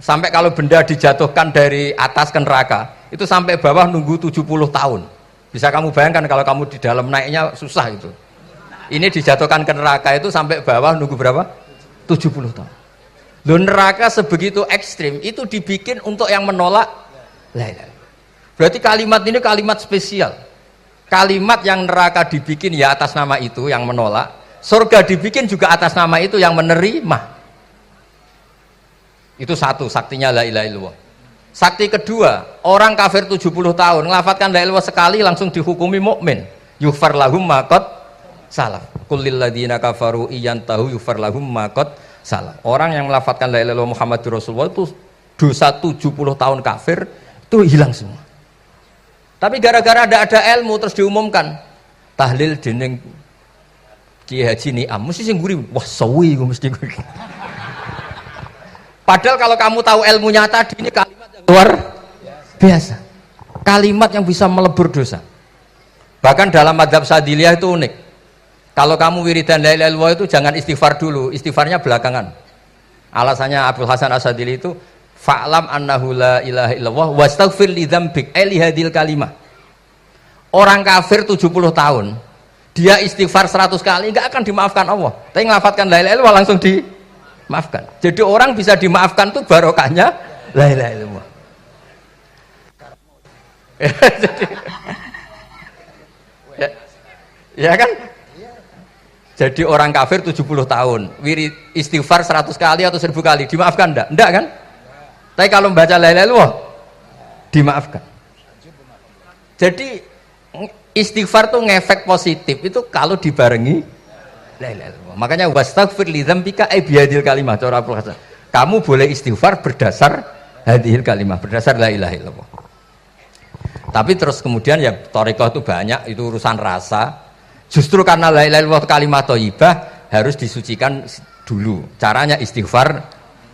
Sampai kalau benda dijatuhkan dari atas ke neraka, itu sampai bawah nunggu 70 tahun. Bisa kamu bayangkan kalau kamu di dalam naiknya susah itu. Ini dijatuhkan ke neraka itu sampai bawah nunggu berapa? 70 tahun. Loh, neraka sebegitu ekstrim, itu dibikin untuk yang menolak la ilaha illallah. Berarti kalimat ini kalimat spesial. Kalimat yang neraka dibikin ya atas nama itu yang menolak, surga dibikin juga atas nama itu yang menerima. Itu satu saktinya la ilaha illallah. Sakti kedua, orang kafir 70 tahun ngelafatkan la ilaha illallah sekali langsung dihukumi mukmin. Yughfar lahum ma qad salaf. Qul lil ladzina kafaru iyantahu yughfar lahum ma qad salaf. Orang yang melafatkan la ilaha illallah Muhammadur Rasulullah itu dosa 70 tahun kafir itu hilang semua. Tapi gara-gara ada ilmu terus diumumkan tahlil dening Kiai Haji Niam mesti sing nguri wah sawi mesti nguri. Padahal kalau kamu tahu ilmunya tadi ini kalimat yang luar biasa. Kalimat yang bisa melebur dosa. Bahkan dalam madzhab Sadiliyah itu unik. Kalau kamu wiridan la ilaha illallah itu jangan istighfar dulu, istighfarnya belakangan. Alasannya Abdul Hasan As-Sadili itu fa'lam annahu la ilaha illallah wastaghfir li dzambik li hadil kalimah. Orang kafir 70 tahun, dia istighfar 100 kali enggak akan dimaafkan Allah. Tapi ngelafatkan la ilaha illallah langsung dimaafkan. Jadi orang bisa dimaafkan tuh barokahnya la ilaha illallah. Ya kan? Jadi orang kafir 70 tahun, wirid istighfar 100 kali atau 1000 kali, dimaafkan enggak? Enggak kan? Tapi kalau membaca la ilaha illallah dimaafkan. Jadi istighfar tuh ngefek positif itu kalau dibarengi la ilaha illallah. Makanya wastaghfir li dzambika bihadil kalimah cara Abdul Hasan. Kamu boleh istighfar berdasar hadhil kalimah, berdasar la ilaha illallah. Tapi terus kemudian ya thariqah itu banyak, itu urusan rasa. Justru karena la ilaha illallah kalimat thayyibah harus disucikan dulu. Caranya istighfar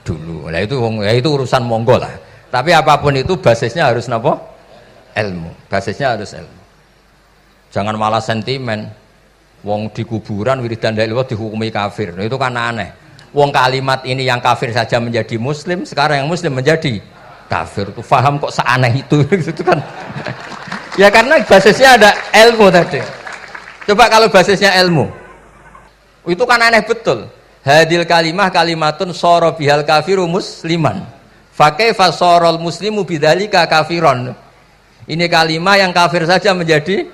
dulu. Nah itu urusan monggo lah. Tapi apapun itu basisnya harus napa? Ilmu. Basisnya harus ilmu. Jangan malah sentimen. Wong di kuburan wiridan la ilaha illallah dihukumi kafir. Nah, itu kan aneh. Wong kalimat ini yang kafir saja menjadi muslim, sekarang yang muslim menjadi kafir. Itu paham kok seaneh itu gitu kan. Ya karena basisnya ada ilmu tadi. Coba kalau basisnya ilmu, itu kan aneh betul. Hadil kalimah kalimatun soro bihal kafiru musliman. Fakaifa sorol muslimu bidzalika kafiron. Ini kalimat yang kafir saja menjadi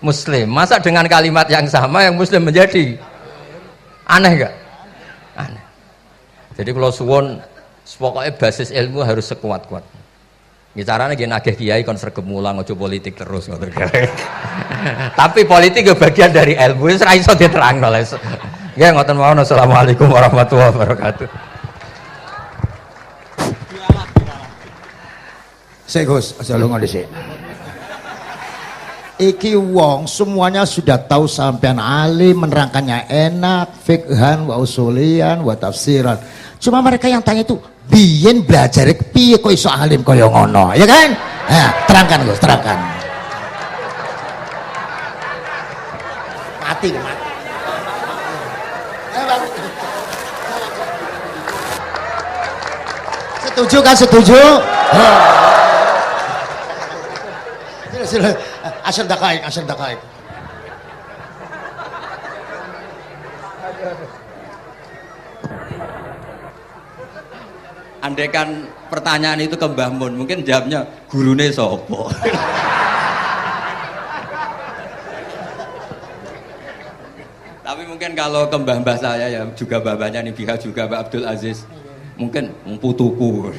muslim. Masa dengan kalimat yang sama yang muslim menjadi aneh gak? Aneh. Jadi kalau suwon, pokoknya basis ilmu harus sekuat-kuat. Ini caranya gini nagih kiai kon sregep mulang ojo politik terus ngoten. Tapi politik ya bagian dari ilmu, wis ra iso diterangno les. Nggih ngoten mawon. Assalamualaikum warahmatullahi wabarakatuh. Sik Gus, aja lunga dhisik. Iki wong semuanya sudah tahu sampean alim, menerangkannya enak, fiqhan wa usulian wa tafsiran. Cuma mereka yang tanya itu biyen belajar piye kok iso alim kaya ngono, ya kan? Nah, terangkan Gus, terangkan. Mati. Setuju kan? Setuju? Sila. Asal dakaik. Andaikan pertanyaan itu ke Mbah Mun, mungkin jawabnya gurune sopo. Tapi mungkin kalau ke mbah-mbah saya ya juga babanya nih Biha juga Pak Abdul Aziz, mungkin putuku.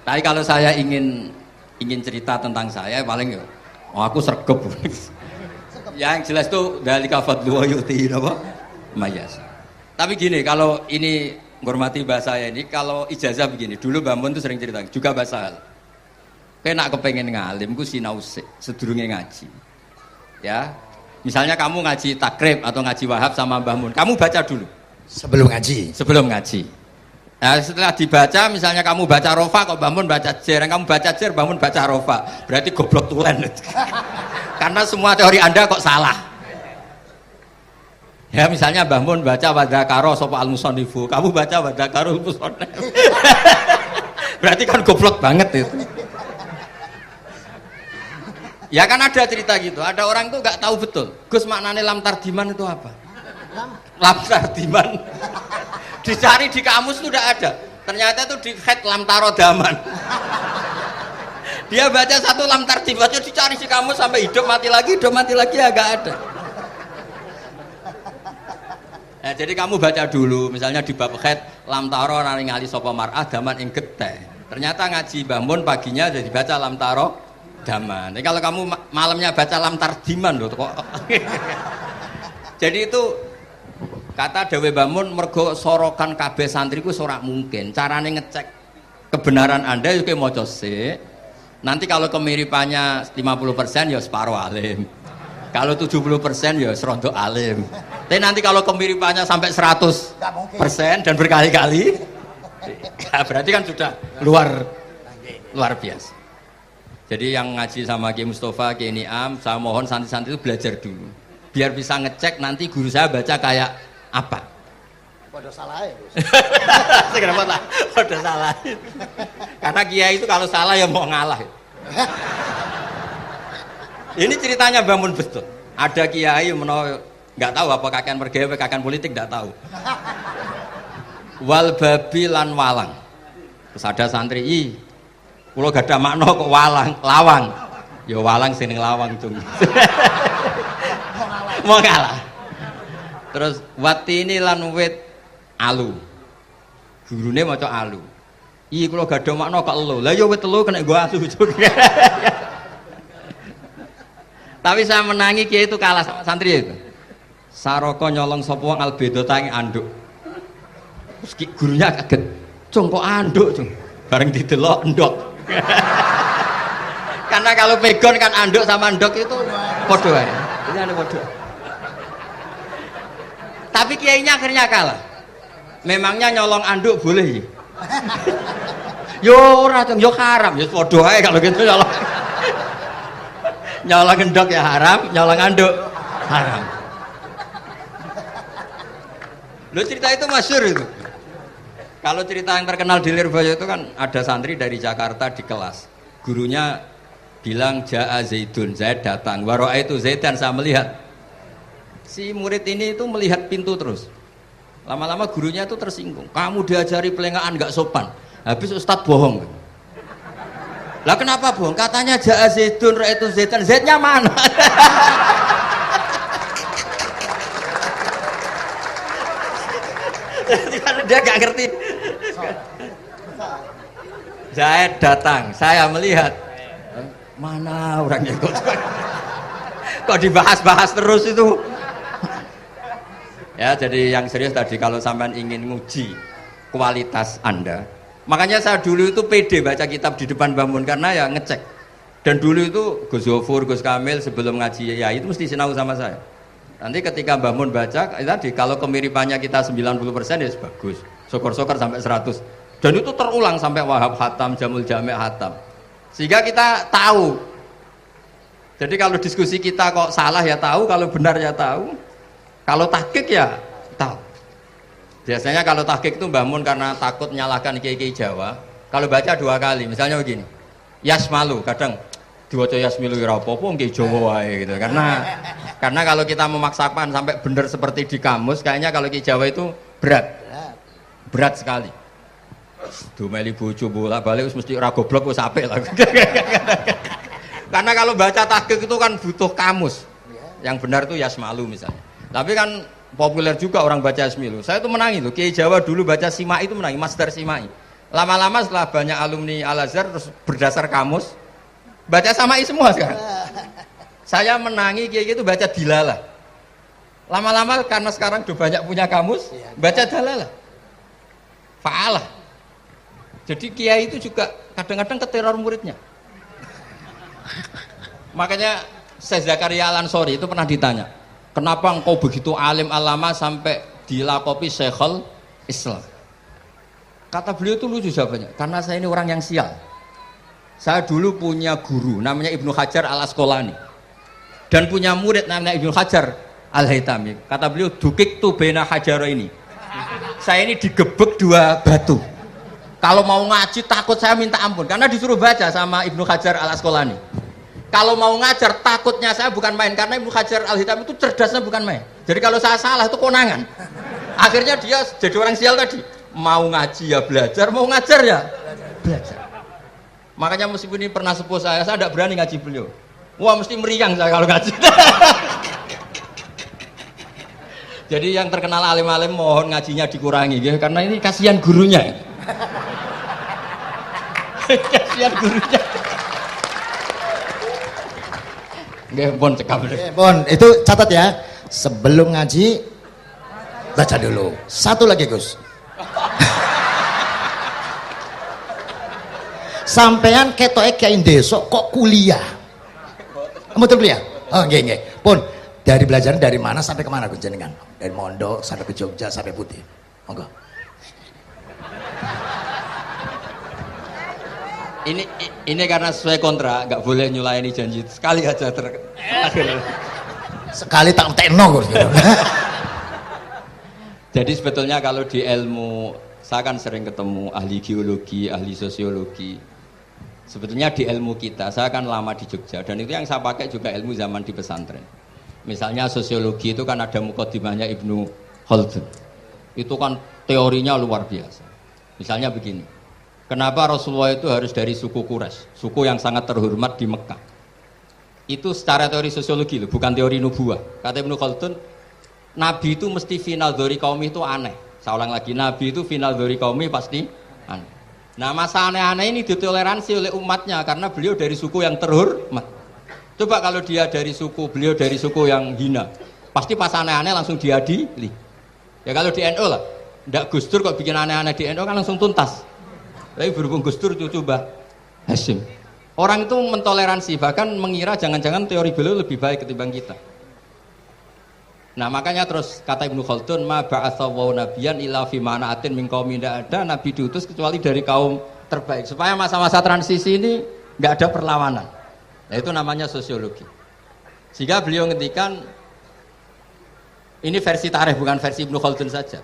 Tapi kalau saya ingin cerita tentang saya paling ya, aku sregep. Ya yang jelas tuh dalika fadlu wa yu'ti apa? Mayas. Tapi gini, kalau ini menghormati bahasa saya ini, kalau ijazah begini, dulu Mbah Mun tuh sering cerita, juga bahasa hal. Kena kepengen ngalim, ku sinau sedurunge ngaji. Ya, misalnya kamu ngaji takrib atau ngaji wahab sama Mbah Mun, kamu baca dulu. Sebelum ngaji. Nah, setelah dibaca, misalnya kamu baca rofa, kok Mbah Mun baca jer, kamu baca jer, Mbah Mun baca rofa, berarti goblok tulen. Karena semua teori Anda kok salah. Ya misalnya Mbah Mun baca wadakaro sapa al-musannifu, kamu baca wadakaro musannif. Berarti kan goblok banget itu. Ya kan ada cerita gitu, ada orang tuh nggak tahu betul. Gus maknanya lam tardiman itu apa? Lam tardiman. Dicari di kamus itu udah ada. Ternyata itu di head lam tarodaman. Dia baca satu lam tardiman, dicari di kamus sampai hidup mati lagi ya nggak ada. Nah, jadi kamu baca dulu, misalnya di bab khed lam taro nari ngali sapa mar'ah daman ing geteh. Ternyata ngaji Mbah Mun paginya jadi baca lam taro daman. Jadi kalau kamu malamnya baca lam tardiman loh kok. Jadi itu kata Dewi Mbah Mun mergo sorokan kabeh santri ku ora mungkin. Carane ngecek kebenaran Anda yo maca sik. Nanti kalau kemiripannya 50% ya separuh alim. Kalau 70% ya serondo alim. Tapi nanti kalau kemiripannya sampai 100% dan berkali-kali, ya berarti kan sudah luar biasa. Jadi yang ngaji sama Ki Mustafa, Ki Niam, saya mohon santri-santri itu belajar dulu. Biar bisa ngecek nanti guru saya baca kayak apa. Waduh salah ya. Kenapa lah? Waduh salah. Karena kiai itu kalau salah ya mau ngalah. Ini ceritanya bangun betul. Ada kiai nggak tahu apa kakean mergawe kakean politik nggak tahu. Wal babi lan walang. Terus ada santri, kulo gak ada makna kok lawang. Ya walang sing lawang cung. Mau ngalah. Terus watini lan wit alu. Gurune maca alu. Kulo gak ada makna kok elo. Lah ya wit telu kena gua alu cung. Tapi saya menangi kiai itu kalah sama santri itu. Saroko nyolong sapa wong albedo tangi anduk. Terus gurunya kaget. Cung kok anduk, cung. Bareng didelok endok. Karena kalau pegon kan anduk sama endok itu padha wae. Ini ada padha. Tapi kiainya akhirnya kalah. Memangnya nyolong anduk boleh? Yo ora, cung, yo haram, yo padha wae kalau gitu nyolong. Nyolong endok ya haram, nyolong anduk haram. Lo cerita itu masyhur itu. Kalau cerita yang terkenal di Lirboyo itu kan ada santri dari Jakarta di kelas. Gurunya bilang Ja'a Zaidun, Zaid datang. Waro'a itu Zaidan, saya melihat. Si murid ini itu melihat pintu terus. Lama-lama gurunya itu tersinggung. Kamu diajari pelengahan nggak sopan. Habis Ustadz bohong. Lah kenapa bohong? Katanya Ja'a Zaidun, Ra'aitu Zaidan. Zaidnya mana? Dia gak ngerti. Zaid datang, saya melihat. Mana orangnya kok dibahas-bahas terus itu? Ya, jadi yang serius tadi kalau sampean ingin nguji kualitas Anda. Makanya saya dulu itu pede baca kitab di depan Mbah Mun karena ya ngecek. Dan dulu itu Gus Zofur, Gus Kamil sebelum ngaji ya itu mesti sinau sama saya. Nanti ketika Mbah Mun baca tadi kalau kemiripannya kita 90% ya bagus. Syukur-syukur sampai 100. Dan itu terulang sampai Wahab Hatam, Jamul Jami' Hatam. Sehingga kita tahu. Jadi kalau diskusi kita kok salah ya tahu, kalau benar ya tahu. Kalau tahqiq ya tahu. Biasanya kalau tahqiq itu Mbah Mun karena takut menyalahkan kiai-kiai Jawa, kalau baca 2 kali, misalnya begini. Yasmalu, kadang diwaca Yasmilu ora apa-apa kiai Jawa wae gitu. Karena kalau kita memaksakan sampai benar seperti di kamus, kayaknya kalau kiai Jawa itu berat sekali. Dumeli bojo bolak-balik mesti ora goblok wis apik lah. Karena kalau baca tahqiq itu kan butuh kamus. Yang benar itu Yasmalu misalnya. Tapi kan populer juga orang baca Yasmilu. Saya tuh menangi loh. Kiai Jawa dulu baca Simai itu menangi, Masdar Simai. Lama-lama setelah banyak alumni Al-Azhar terus berdasar kamus baca Samai semua sekarang. Saya menangi kiai itu baca Dilalah. Lama-lama karena sekarang udah banyak punya kamus, baca Dalalah. Fa'alah. Jadi kiai itu juga kadang-kadang keteror muridnya. Makanya Syekh Zakaria Al-Ansori itu pernah ditanya, kenapa engkau begitu alim alama sampai dilakopi Syekhul Islam? Kata beliau itu lucu jawabannya, karena saya ini orang yang sial. Saya dulu punya guru namanya Ibnu Hajar Al Asqalani dan punya murid namanya Ibnu Hajar Al-Haytami. Kata beliau, dukik tu bena hajaro ini. Saya ini digebek dua batu. Kalau mau ngaji takut saya minta ampun. Karena disuruh baca sama Ibnu Hajar Al-Asqalani. Kalau mau ngajar takutnya saya bukan main. Karena Ibnu Hajar Al-Haytami itu cerdasnya bukan main. Jadi kalau saya salah itu konangan. Akhirnya dia jadi orang sial tadi. Mau ngaji ya belajar, mau ngajar ya belajar. Makanya meskipun ini pernah sepuh saya tidak berani ngaji beliau. Wah mesti meriang saya kalau ngaji. Jadi yang terkenal alim-alim mohon ngajinya dikurangi ya, karena ini kasihan gurunya. Kasihan gurunya. Nggih, pun cekap. Pun itu catat ya. Sebelum ngaji baca dulu. Satu lagi, Gus. Sampean ketoke kiai desa kok kuliah. Betul kuliah? Oh, nggih nggih. Pun dari belajar dari mana sampai kemana Gus jenengan? Dari Mondok sampai ke Jogja sampai Putih. Monggo. Ini karena sesuai kontrak, nggak boleh nyulayani janji sekali aja Sekali tak entekno Gus. Jadi sebetulnya kalau di ilmu, saya kan sering ketemu ahli geologi, ahli sosiologi. Sebetulnya di ilmu kita, saya kan lama di Jogja dan itu yang saya pakai juga ilmu zaman di pesantren. Misalnya sosiologi itu kan ada mukadimahnya Ibnu Khaldun. Itu kan teorinya luar biasa. Misalnya begini, kenapa Rasulullah itu harus dari suku Quraisy, suku yang sangat terhormat di Mekah? Itu secara teori sosiologi loh, bukan teori nubuwah. Kata Ibnu Khaldun, Nabi itu mesti final dzori kaumi itu aneh. Saya ulang lagi, Nabi itu final dzori kaumi pasti aneh. Nah masa aneh-aneh ini ditoleransi oleh umatnya karena beliau dari suku yang terhormat. Coba kalau dia dari suku, beliau dari suku yang hina, pasti pas aneh-aneh langsung diadili. Ya kalau di NU lah, ndak Gus Dur kok bikin aneh-aneh di NU kan langsung tuntas. Tapi berhubung Gus Dur cucu Mbah Hasyim, orang itu mentoleransi, bahkan mengira jangan-jangan teori beliau lebih baik ketimbang kita. Nah makanya terus kata Ibnu Khaldun, ma ba'atsawu nabiyan illa fi mana'atin min qaumin, tidak ada nabi diutus kecuali dari kaum terbaik supaya masa-masa transisi ini nggak ada perlawanan. Nah itu namanya sosiologi. Sehingga beliau ngendikan, ini versi tarikh bukan versi Ibnu Khaldun saja.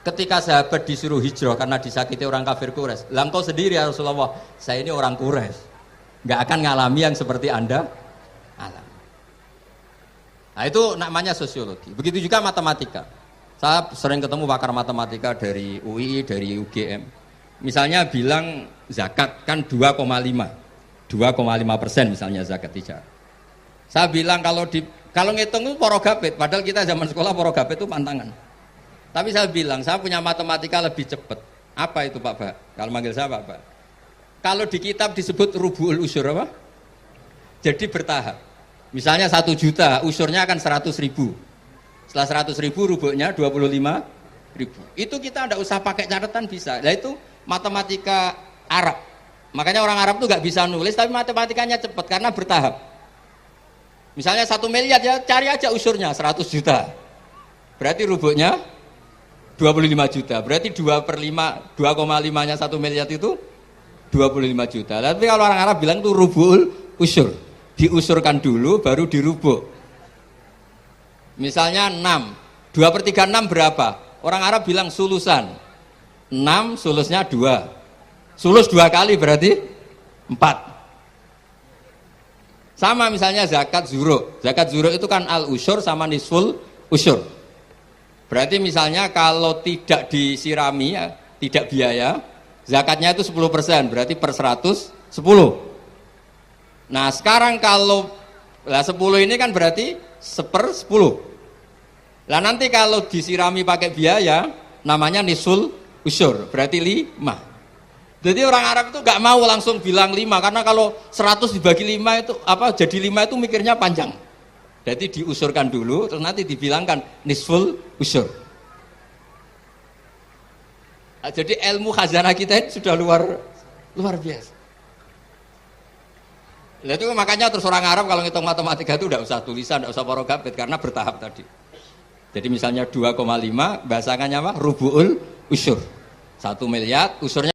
Ketika sahabat disuruh hijrah karena disakiti orang kafir Quraisy, lah engkau sendiri ya Rasulullah, saya ini orang Quraisy, nggak akan ngalami yang seperti Anda alami. Nah itu namanya sosiologi. Begitu juga matematika. Saya sering ketemu pakar matematika dari UI, dari UGM. Misalnya bilang zakat kan 2,5% misalnya zakat tijar. Saya bilang kalau ngitung itu porogabit, padahal kita zaman sekolah porogabit itu pantangan. Tapi saya bilang saya punya matematika lebih cepat. Apa itu Pak Ba? Kalau manggil saya Pak Ba. Kalau di kitab disebut rubu'ul usyur apa? Jadi bertahap. Misalnya 1 juta, usurnya akan 100.000. Setelah 100.000 rubuhnya 25.000. Itu kita tidak usah pakai catatan bisa. Nah itu matematika Arab. Makanya orang Arab tuh nggak bisa nulis, tapi matematikanya cepat karena bertahap. Misalnya 1 miliar ya cari aja usurnya 100 juta. Berarti rubuhnya 25 juta. Berarti 2,5-nya 1 miliar itu 25 juta. Tapi kalau orang Arab bilang itu rubul usur. Diusurkan dulu baru dirubuk. Misalnya 6. 2/3 6 berapa? Orang Arab bilang sulusan. 6 sulusnya 2. Sulus 2 kali berarti 4. Sama misalnya zakat zuro. Zakat zuro itu kan al-usyur sama nisful usyur. Berarti misalnya kalau tidak disirami, ya, tidak biaya, zakatnya itu 10%, berarti per 100, 10. Nah sekarang kalau 10 ini kan berarti 1/10. Nah nanti kalau disirami pakai biaya, namanya nisul usyur, berarti 5. Jadi orang Arab itu gak mau langsung bilang 5, karena kalau 100 dibagi 5 itu jadi 5 itu mikirnya panjang. Jadi diusurkan dulu, terus nanti dibilangkan nisful usyur. Nah, jadi ilmu khazanah kita ini sudah luar biasa. Nah, itu makanya terus orang Arab kalau ngitung matematika itu tidak usah tulisan, tidak usah porogabit karena bertahap tadi. Jadi misalnya 2,5 bahasannya apa? Rubu'ul usyur. 1 miliar, usurnya